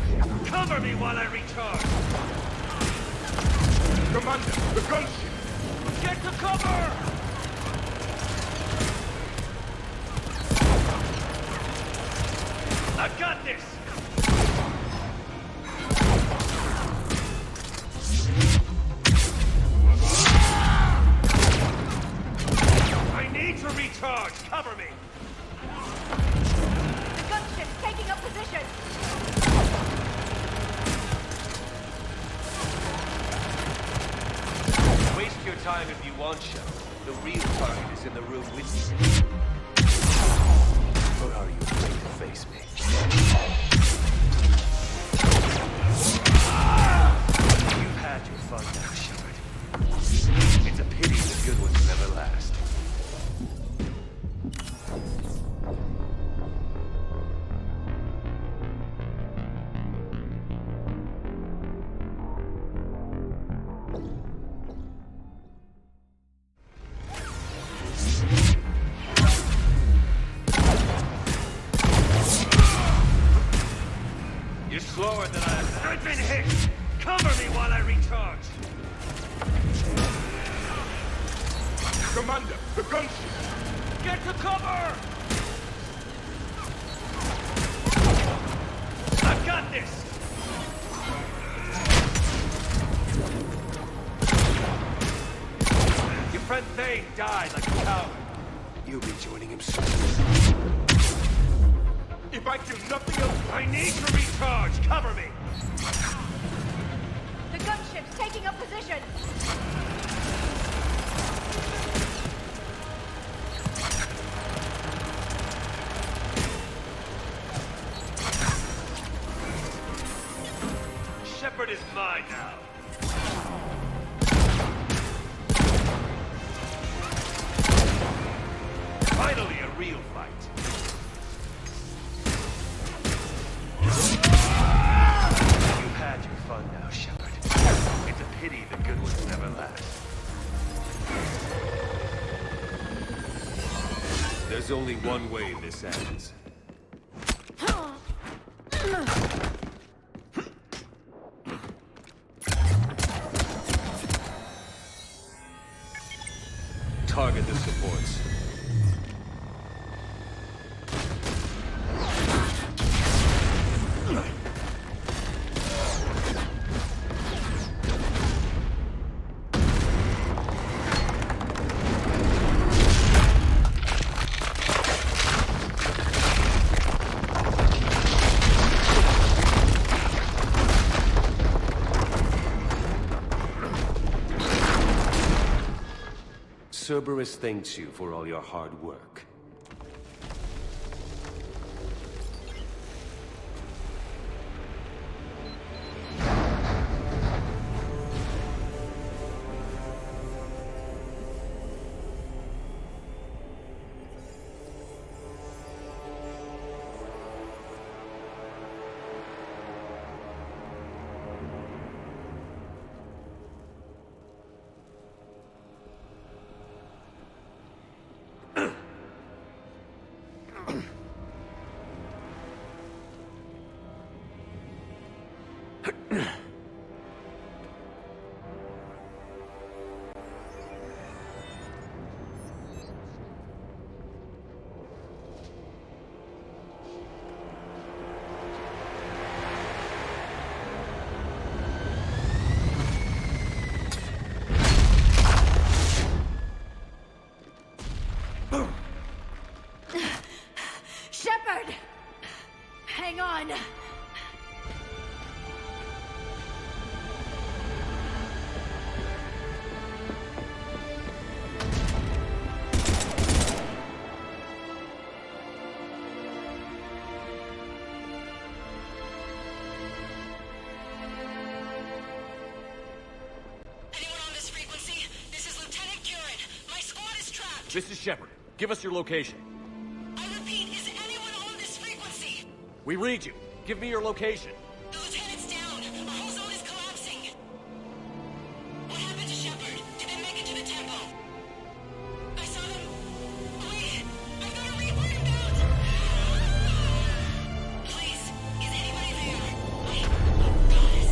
Cover me while I recharge! Commander, the gunship! Get to cover! I've got this! I need to recharge! Cover me! The gunship's taking up position! Waste your time if you want, Shepard. The real target is in the room with you. Or are you afraid to face me? You've had your fun now, Shepard. It's a pity the good ones never last. You're slower than I've been hit! Cover me while I recharge! Commander, the gunship! Get to cover! I've got this! Your friend Thane died like a coward. You'll be joining him soon. If I kill nothing else, I need to recharge! Cover me! The gunship's taking up position! Shepard is mine now. Finally, a real fight. You've had your fun now, Shepard. It's a pity the good ones never last. There's only one way this ends. Target the supports. Cerberus thanks you for all your hard work. Shepard! Hang on! This is Shepard. Give us your location. I repeat, is anyone on this frequency? We read you. Give me your location. The lieutenant's down. Our whole zone is collapsing. What happened to Shepard? Did they make it to the temple? I saw them. Wait, I've got a Reaper inbound. Please, is anybody there? Goddess,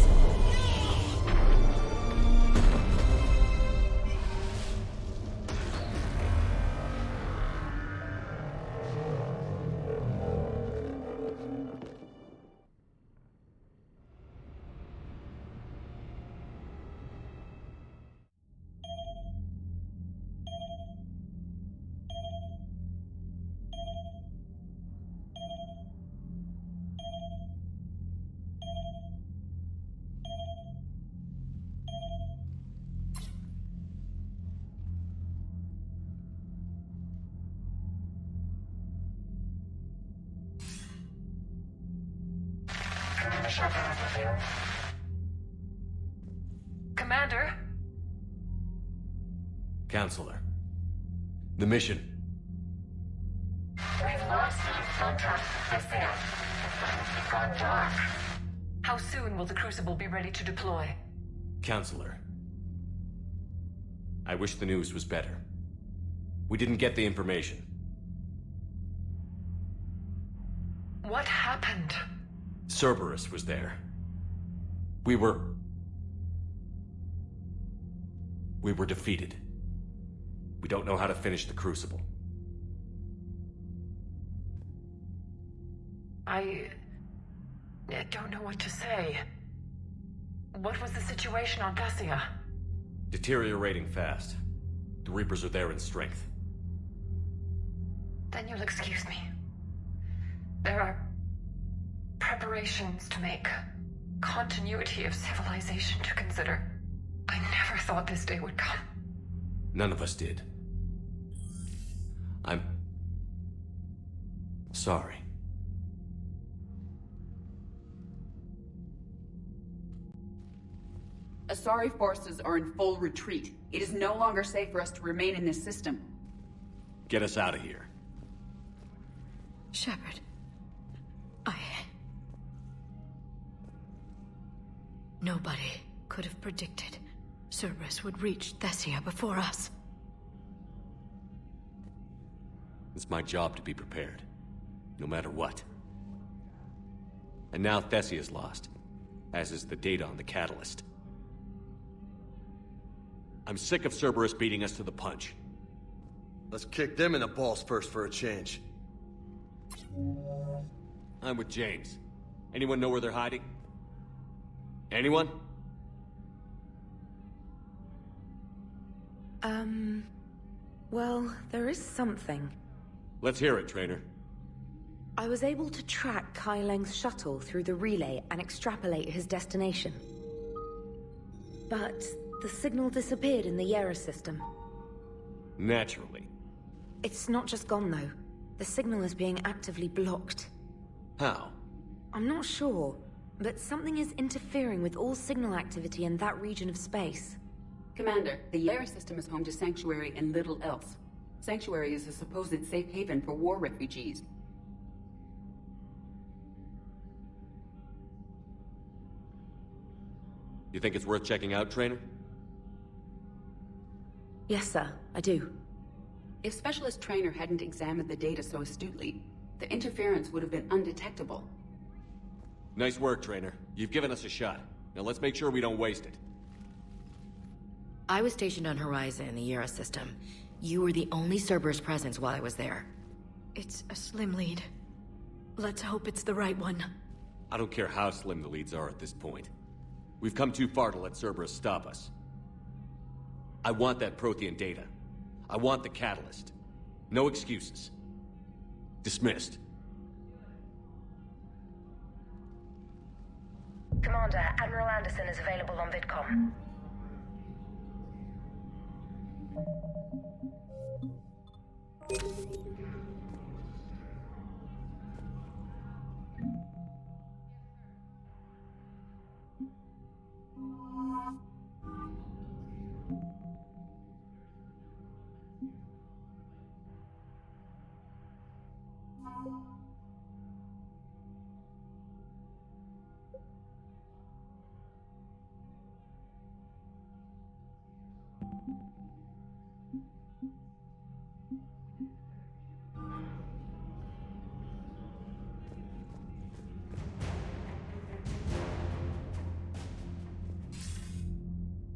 Commander? Counselor. The mission. We've lost contact with Thessia. It's gone dark. How soon will the Crucible be ready to deploy? Counselor. I wish the news was better. We didn't get the information. What happened? Cerberus was there. We were defeated. We don't know how to finish the Crucible. I don't know what to say. What was the situation on Thessia? Deteriorating fast. The Reapers are there in strength. Then you'll excuse me. There are preparations to make. Continuity of civilization to consider. I never thought this day would come. None of us did. I'm... sorry. Asari forces are in full retreat. It is no longer safe for us to remain in this system. Get us out of here. Shepard. Nobody could have predicted Cerberus would reach Thessia before us. It's my job to be prepared, no matter what. And now Thessia's lost, as is the data on the catalyst. I'm sick of Cerberus beating us to the punch. Let's kick them in the balls first for a change. I'm with James. Anyone know where they're hiding? Anyone? Well, there is something. Let's hear it, Trainer. I was able to track Kai Leng's shuttle through the relay and extrapolate his destination. But the signal disappeared in the Yera system. Naturally. It's not just gone, though. The signal is being actively blocked. How? I'm not sure, but something is interfering with all signal activity in that region of space. Commander, the Yera system is home to Sanctuary and little else. Sanctuary is a supposed safe haven for war refugees. You think it's worth checking out, Trainer? Yes, sir, I do. If Specialist Trainer hadn't examined the data so astutely, the interference would have been undetectable. Nice work, Trainer. You've given us a shot. Now let's make sure we don't waste it. I was stationed on Horizon in the Yera system. You were the only Cerberus presence while I was there. It's a slim lead. Let's hope it's the right one. I don't care how slim the leads are at this point. We've come too far to let Cerberus stop us. I want that Prothean data. I want the catalyst. No excuses. Dismissed. Commander, Admiral Anderson is available on VidCom.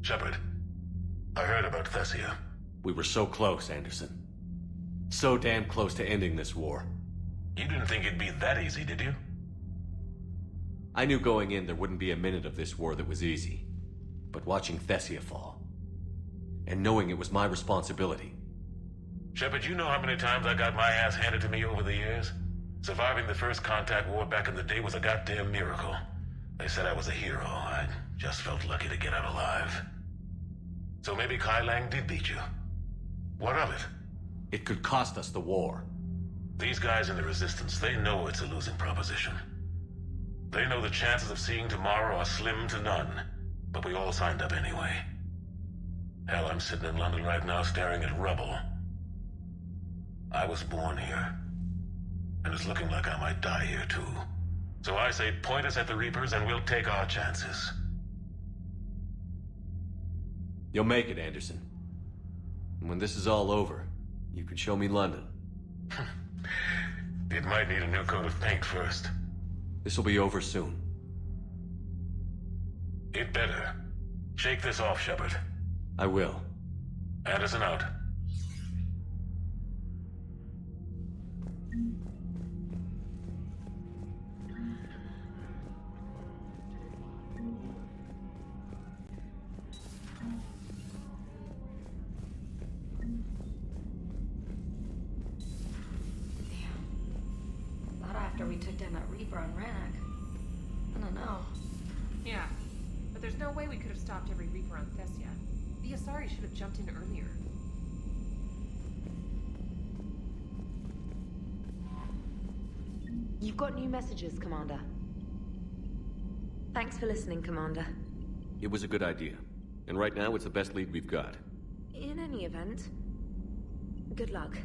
Shepard, I heard about Thessia. We were so close, Anderson. So damn close to ending this war. You didn't think it'd be that easy, did you? I knew going in there wouldn't be a minute of this war that was easy. But watching Thessia fall, and knowing it was my responsibility. Shepard, you know how many times I got my ass handed to me over the years? Surviving the first contact war back in the day was a goddamn miracle. They said I was a hero. I just felt lucky to get out alive. So maybe Kai Lang did beat you. What of it? It could cost us the war. These guys in the Resistance, they know it's a losing proposition. They know the chances of seeing tomorrow are slim to none. But we all signed up anyway. Hell, I'm sitting in London right now staring at rubble. I was born here. And it's looking like I might die here too. So I say point us at the Reapers and we'll take our chances. You'll make it, Anderson. And when this is all over, you can show me London. It might need a new coat of paint first. This will be over soon. It better. Shake this off, Shepard. I will. Anderson out. Not after we took down that Reaper on Rannoch. I don't know. Yeah, but there's no way we could have stopped every Reaper on Thessia. The Asari should have jumped in earlier. You've got new messages, Commander. Thanks for listening, Commander. It was a good idea. And right now, it's the best lead we've got. In any event, good luck.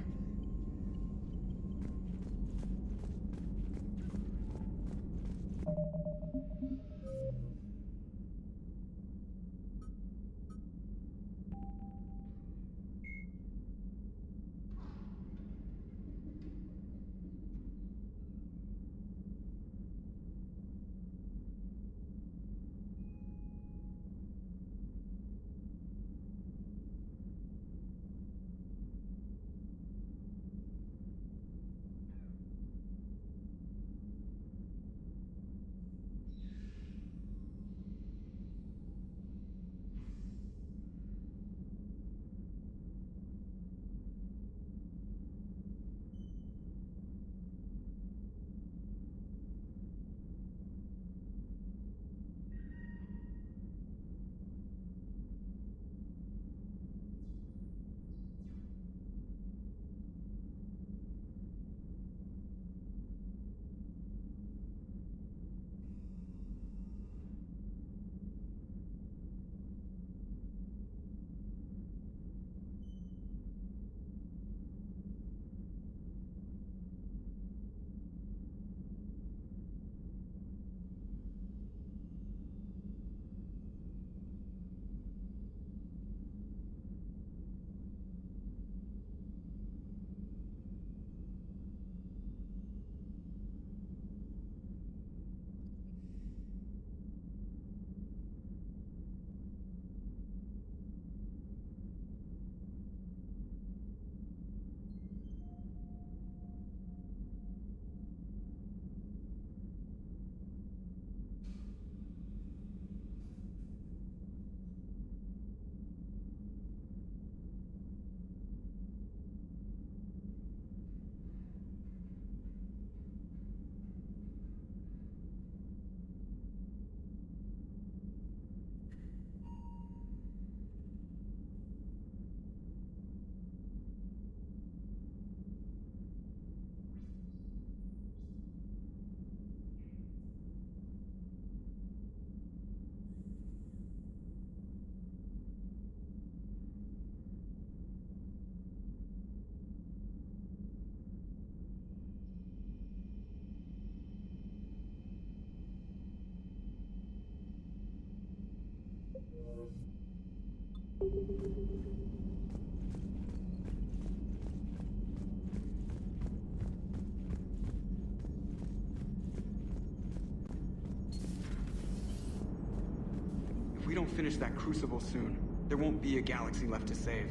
If we don't finish that crucible soon, there won't be a galaxy left to save.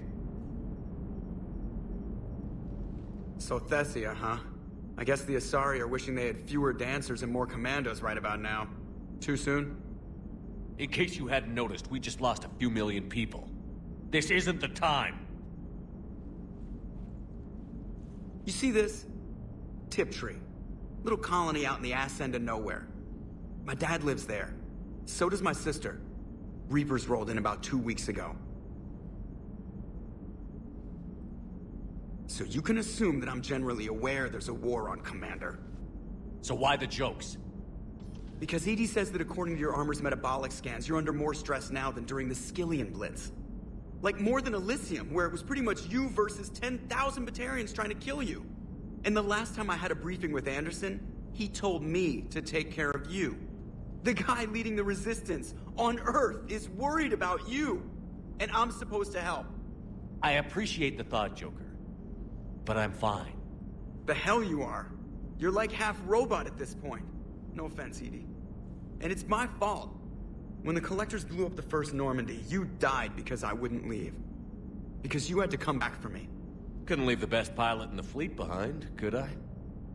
So Thessia, huh? I guess the Asari are wishing they had fewer dancers and more commandos right about now. Too soon? In case you hadn't noticed, we just lost a few million people. This isn't the time. You see this? Tiptree. Little colony out in the ass end of nowhere. My dad lives there. So does my sister. Reapers rolled in about 2 weeks ago. So you can assume that I'm generally aware there's a war on, Commander. So why the jokes? Because EDI says that according to your armor's metabolic scans, you're under more stress now than during the Skillian Blitz. Like more than Elysium, where it was pretty much you versus 10,000 Batarians trying to kill you. And the last time I had a briefing with Anderson, he told me to take care of you. The guy leading the resistance on Earth is worried about you. And I'm supposed to help. I appreciate the thought, Joker. But I'm fine. The hell you are. You're like half robot at this point. No offense, EDI. And it's my fault. When the Collectors blew up the first Normandy, you died because I wouldn't leave. Because you had to come back for me. Couldn't leave the best pilot in the fleet behind, could I?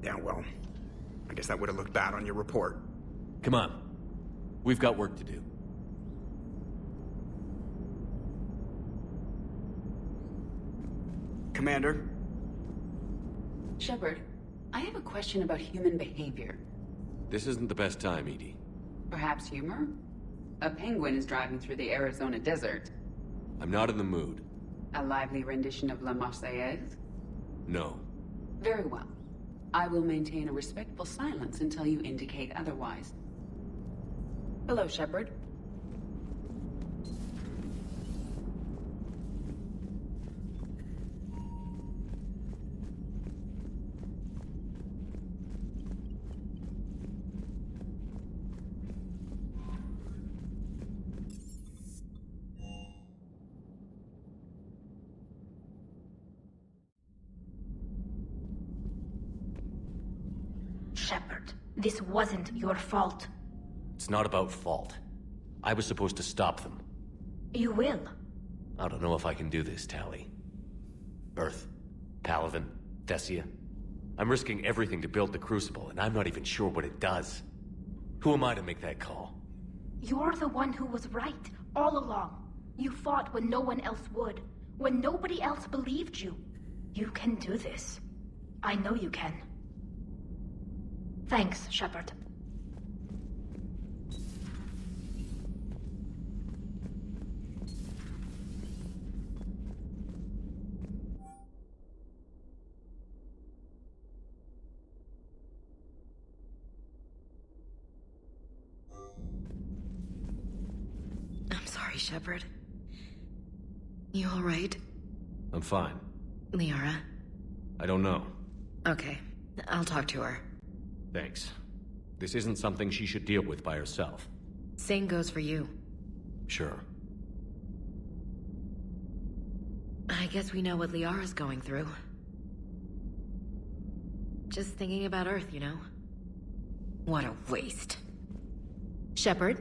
Yeah, well, I guess that would have looked bad on your report. Come on. We've got work to do. Commander? Shepard, I have a question about human behavior. This isn't the best time, EDI. Perhaps humor? A penguin is driving through the Arizona desert. I'm not in the mood. A lively rendition of La Marseillaise? No. Very well. I will maintain a respectful silence until you indicate otherwise. Hello, Shepard. Shepard, this wasn't your fault. It's not about fault. I was supposed to stop them. You will. I don't know if I can do this, Tali. Earth, Palaven, Thessia. I'm risking everything to build the Crucible, and I'm not even sure what it does. Who am I to make that call? You're the one who was right, all along. You fought when no one else would, when nobody else believed you. You can do this. I know you can. Thanks, Shepard. I'm sorry, Shepard. You all right? I'm fine. Liara? I don't know. Okay, I'll talk to her. Thanks. This isn't something she should deal with by herself. Same goes for you. Sure. I guess we know what Liara's going through. Just thinking about Earth, you know? What a waste. Shepard?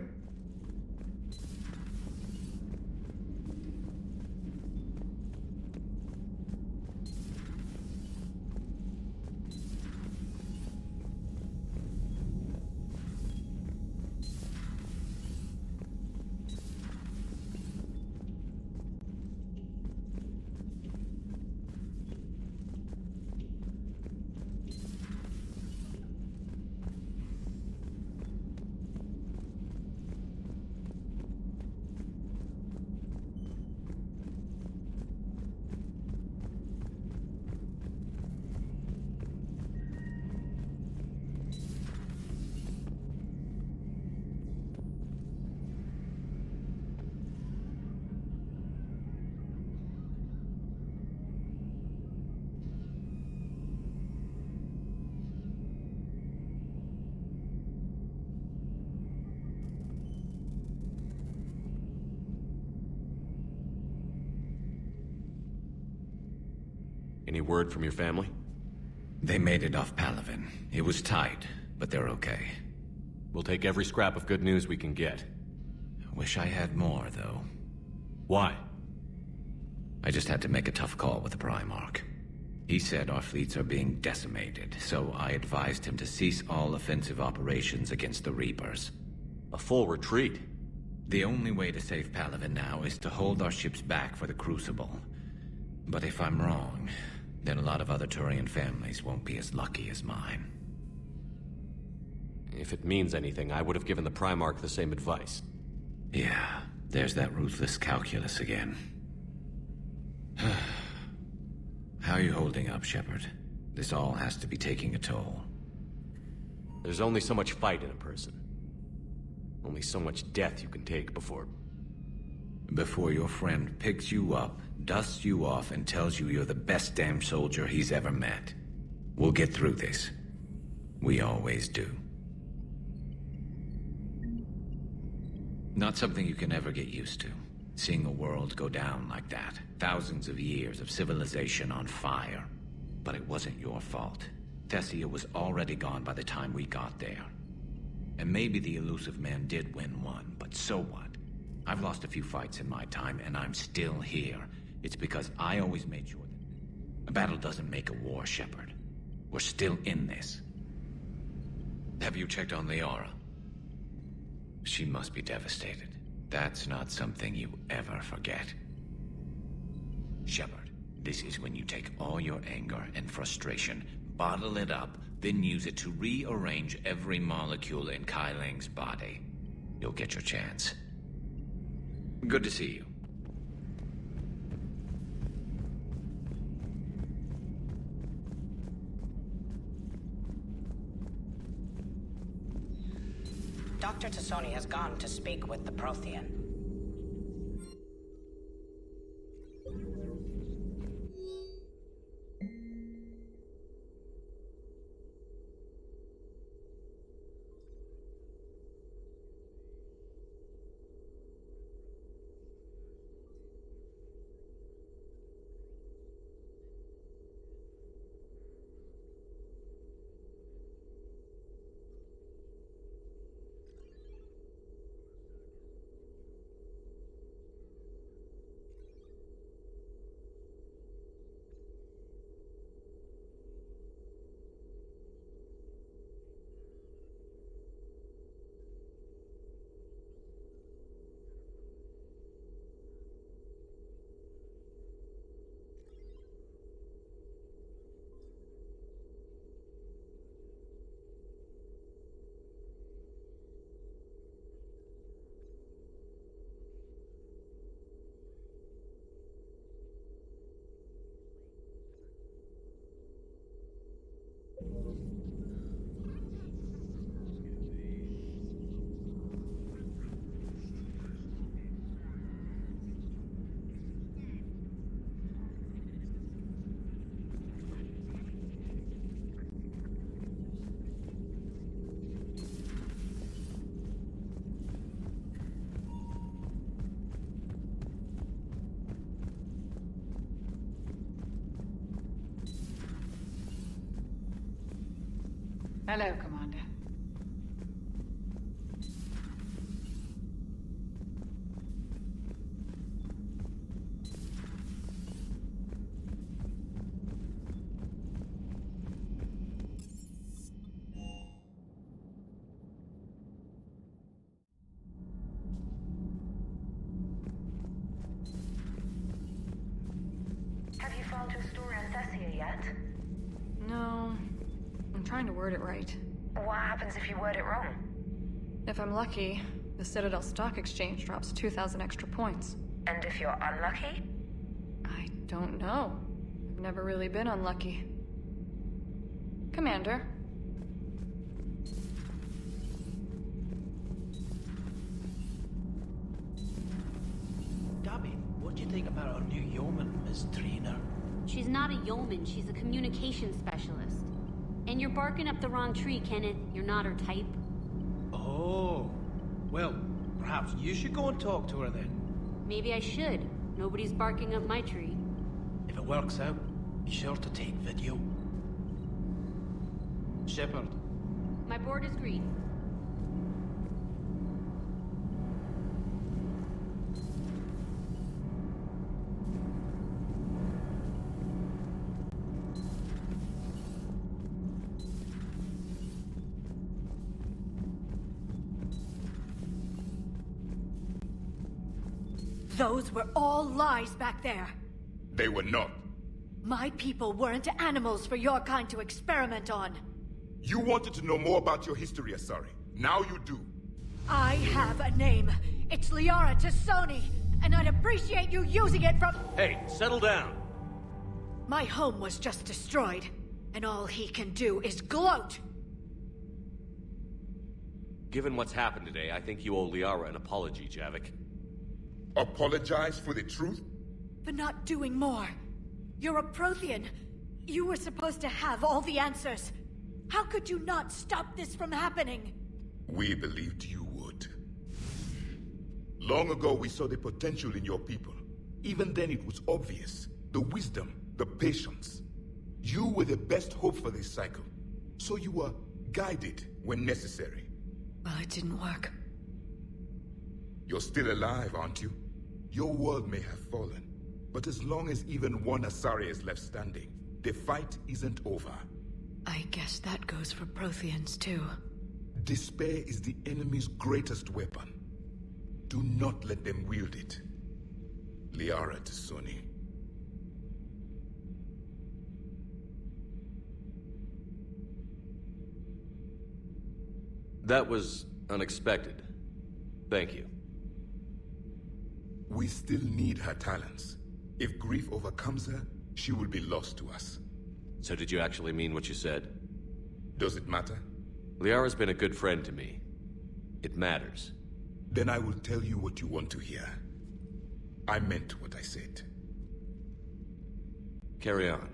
Any word from your family? They made it off Palaven. It was tight, but they're okay. We'll take every scrap of good news we can get. Wish I had more, though. Why? I just had to make a tough call with the Primarch. He said our fleets are being decimated, so I advised him to cease all offensive operations against the Reapers. A full retreat? The only way to save Palaven now is to hold our ships back for the Crucible. But if I'm wrong, then a lot of other Turian families won't be as lucky as mine. If it means anything, I would have given the Primarch the same advice. Yeah, there's that ruthless calculus again. How are you holding up, Shepard? This all has to be taking a toll. There's only so much fight in a person. Only so much death you can take before... Before your friend picks you up, dusts you off, and tells you you're the best damn soldier he's ever met. We'll get through this. We always do. Not something you can ever get used to. Seeing a world go down like that. Thousands of years of civilization on fire. But it wasn't your fault. Thessia was already gone by the time we got there. And maybe the elusive man did win one, but so what? I've lost a few fights in my time, and I'm still here. It's because I always made sure that a battle doesn't make a war, Shepard. We're still in this. Have you checked on Liara? She must be devastated. That's not something you ever forget. Shepard, this is when you take all your anger and frustration, bottle it up, then use it to rearrange every molecule in Kai Ling's body. You'll get your chance. Good to see you. Dr. Tassoni has gone to speak with the Prothean. Hello, Commander. Have you found your story on Thessia yet? No. I'm trying to word it right. What happens if you word it wrong? If I'm lucky, the Citadel Stock Exchange drops 2,000 extra points. And if you're unlucky? I don't know. I've never really been unlucky. Commander. Gabby, what do you think about our new yeoman, Miss Trina? She's not a yeoman, she's a communication specialist. And you're barking up the wrong tree, Kenneth. You're not her type. Oh. Well, perhaps you should go and talk to her then. Maybe I should. Nobody's barking up my tree. If it works out, be sure to take video. Shepard. My board is green. Those were all lies back there. They were not. My people weren't animals for your kind to experiment on. You wanted to know more about your history, Asari. Now you do. I have a name. It's Liara Tassoni, and I'd appreciate you using it from— Hey, settle down. My home was just destroyed, and all he can do is gloat. Given what's happened today, I think you owe Liara an apology, Javik. Apologize for the truth? For not doing more. You're a Prothean. You were supposed to have all the answers. How could you not stop this from happening? We believed you would. Long ago, we saw the potential in your people. Even then, it was obvious. The wisdom, the patience. You were the best hope for this cycle. So you were guided when necessary. Well, it didn't work. You're still alive, aren't you? Your world may have fallen, but as long as even one Asari is left standing, the fight isn't over. I guess that goes for Protheans, too. Despair is the enemy's greatest weapon. Do not let them wield it. Liara Tassoni. That was unexpected. Thank you. We still need her talents. If grief overcomes her, she will be lost to us. So did you actually mean what you said? Does it matter? Liara's been a good friend to me. It matters. Then I will tell you what you want to hear. I meant what I said. Carry on.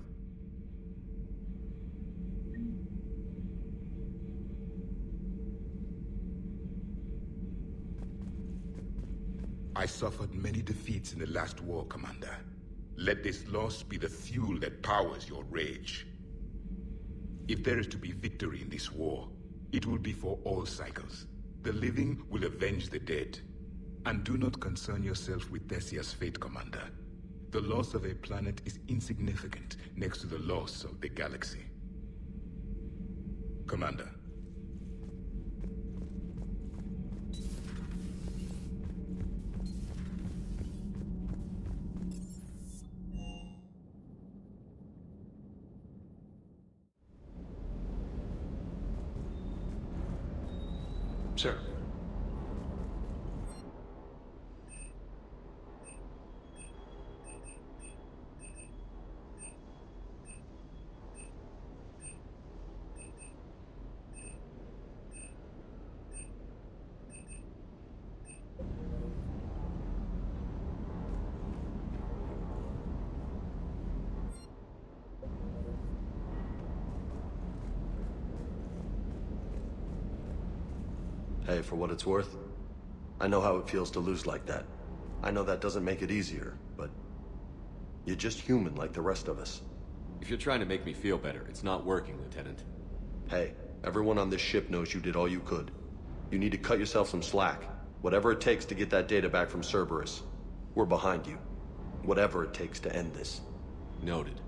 I suffered many defeats in the last war, Commander. Let this loss be the fuel that powers your rage. If there is to be victory in this war, it will be for all cycles. The living will avenge the dead. And do not concern yourself with Thessia's fate, Commander. The loss of a planet is insignificant next to the loss of the galaxy. Commander. Sir. Hey, for what it's worth, I know how it feels to lose like that. I know that doesn't make it easier, but you're just human like the rest of us. If you're trying to make me feel better, it's not working, Lieutenant. Hey, everyone on this ship knows you did all you could. You need to cut yourself some slack. Whatever it takes to get that data back from Cerberus. We're behind you. Whatever it takes to end this. Noted.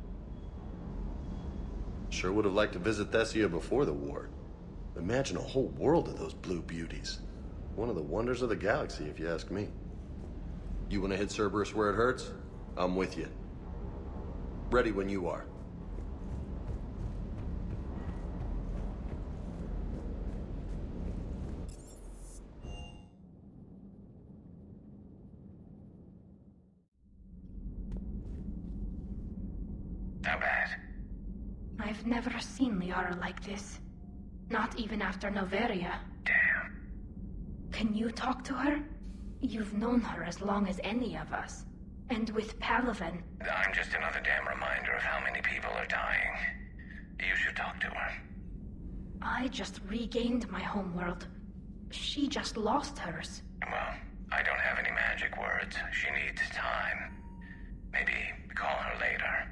Sure would have liked to visit Thessia before the war. Imagine a whole world of those blue beauties. One of the wonders of the galaxy, if you ask me. You want to hit Cerberus where it hurts? I'm with you. Ready when you are. How bad? I've never seen Liara like this. Not even after Noveria. Damn. Can you talk to her? You've known her as long as any of us. And with Palaven... I'm just another damn reminder of how many people are dying. You should talk to her. I just regained my homeworld. She just lost hers. Well, I don't have any magic words. She needs time. Maybe call her later.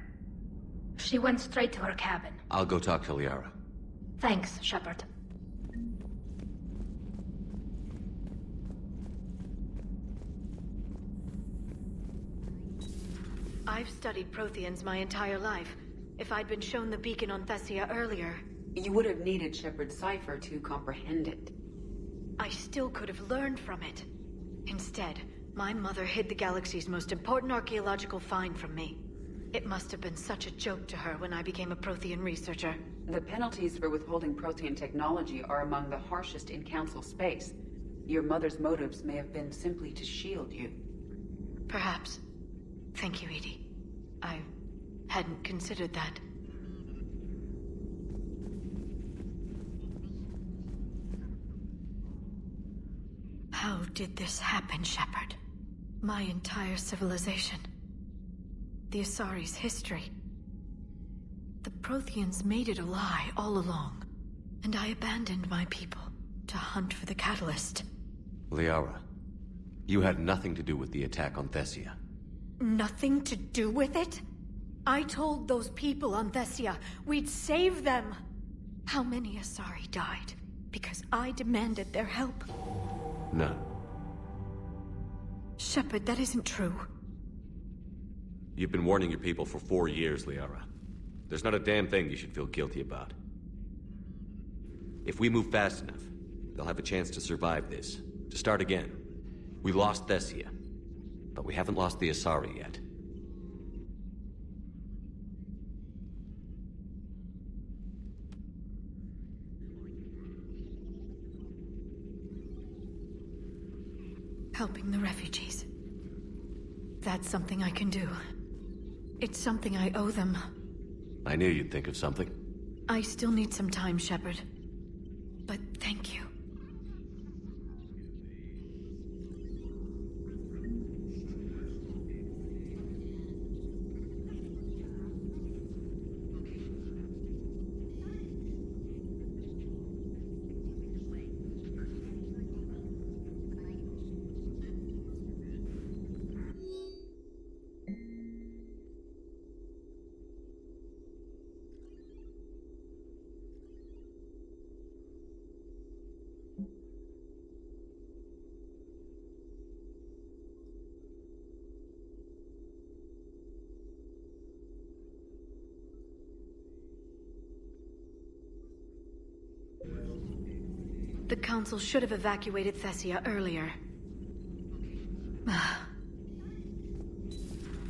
She went straight to her cabin. I'll go talk to Liara. Thanks, Shepard. I've studied Protheans my entire life. If I'd been shown the beacon on Thessia earlier... You would have needed Shepard's cipher to comprehend it. I still could have learned from it. Instead, my mother hid the galaxy's most important archaeological find from me. It must have been such a joke to her when I became a Prothean researcher. The penalties for withholding Prothean technology are among the harshest in Council space. Your mother's motives may have been simply to shield you. Perhaps. Thank you, Edie. I hadn't considered that. How did this happen, Shepard? My entire civilization. The Asari's history. The Protheans made it a lie all along, and I abandoned my people to hunt for the catalyst. Liara, you had nothing to do with the attack on Thessia. Nothing to do with it? I told those people on Thessia we'd save them. How many Asari died because I demanded their help? None. Shepard, that isn't true. You've been warning your people for 4 years, Liara. There's not a damn thing you should feel guilty about. If we move fast enough, they'll have a chance to survive this, to start again. We lost Thessia, but we haven't lost the Asari yet. Helping the refugees. That's something I can do. It's something I owe them. I knew you'd think of something. I still need some time, Shepard. But thank you. The Council should have evacuated Thessia earlier.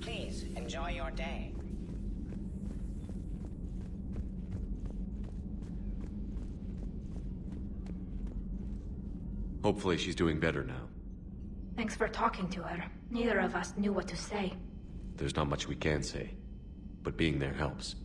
Please, enjoy your day. Hopefully she's doing better now. Thanks for talking to her. Neither of us knew what to say. There's not much we can say, but being there helps.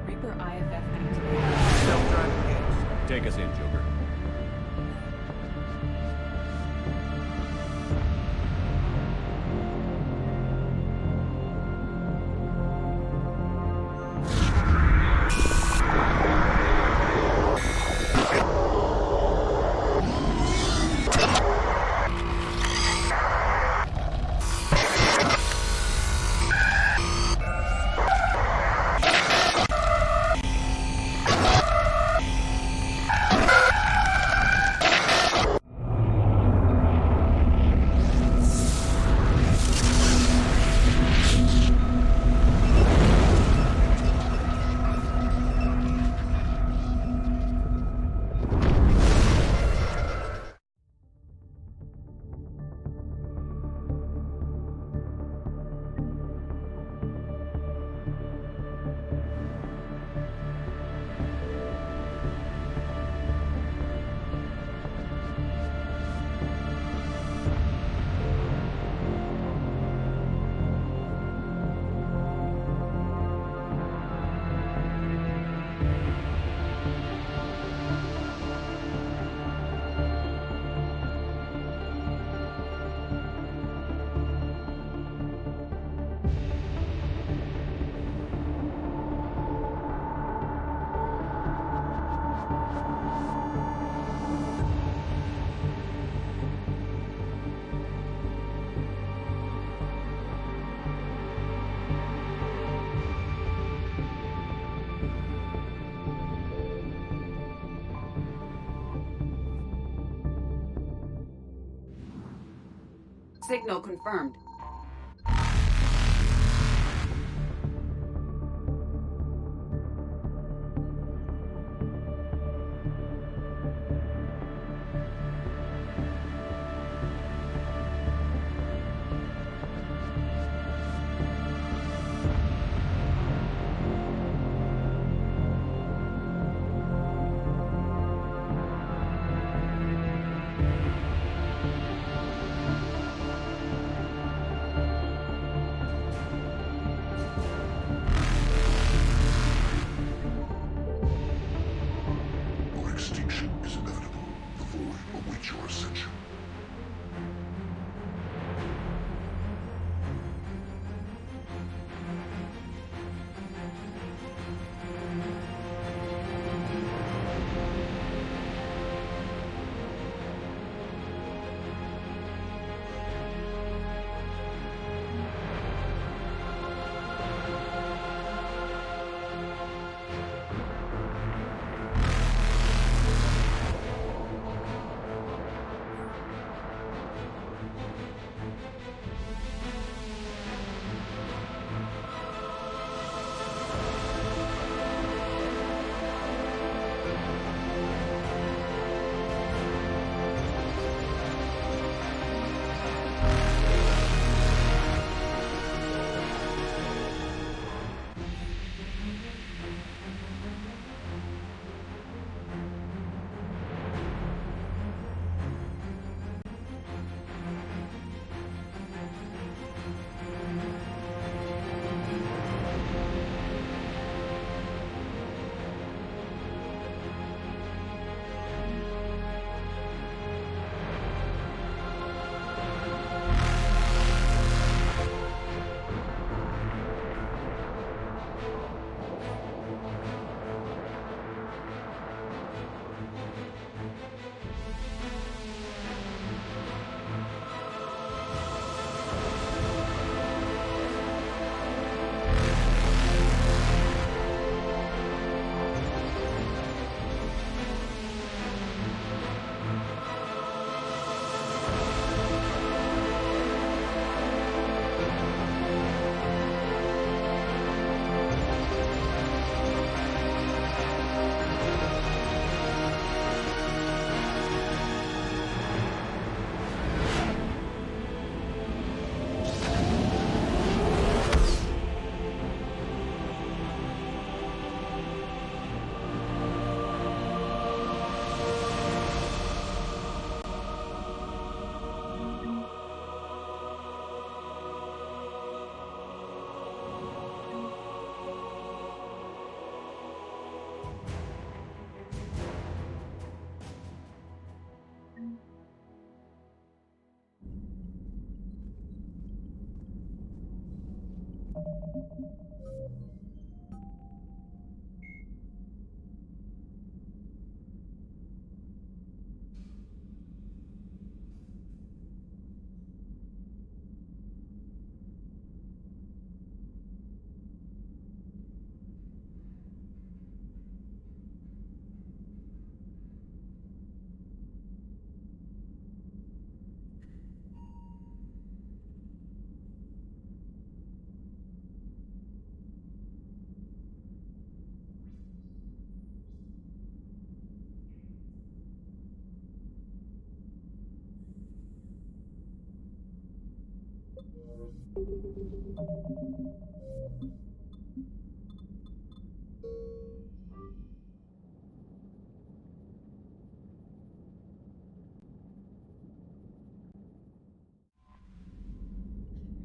Reaper IFF activated. Self-driving games. Take us in, Joker. Signal confirmed.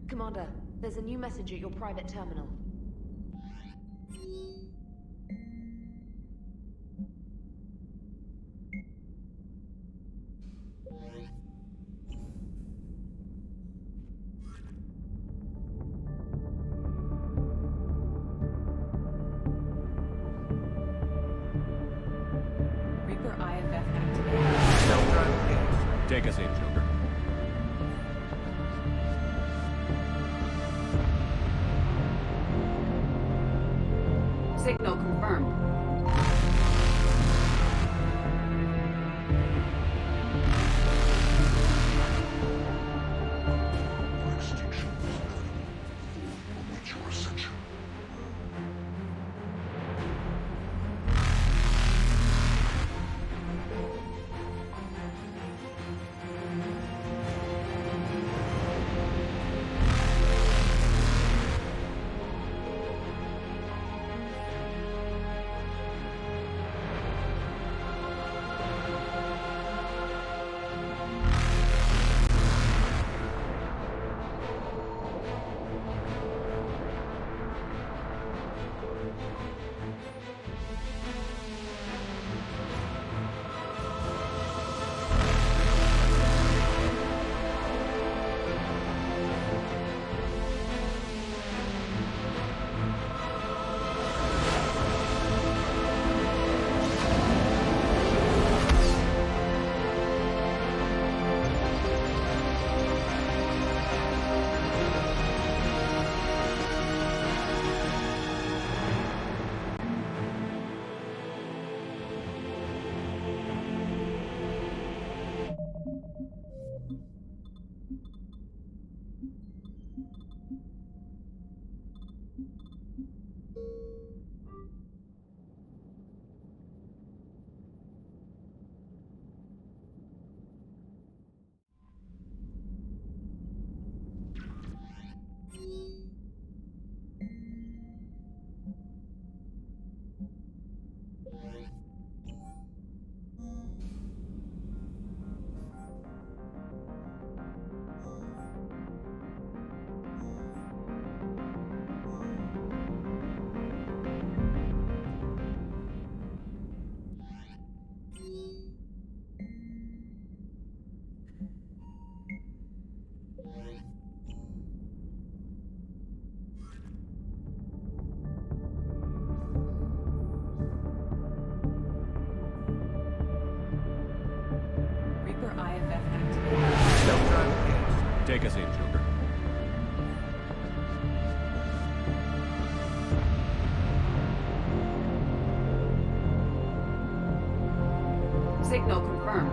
Commander, there's a new message at your private terminal. Reaper IFF activated. Take us in, Joker. Signal confirmed. Reaper IFF activated. Take us in, Joker. Signal confirmed.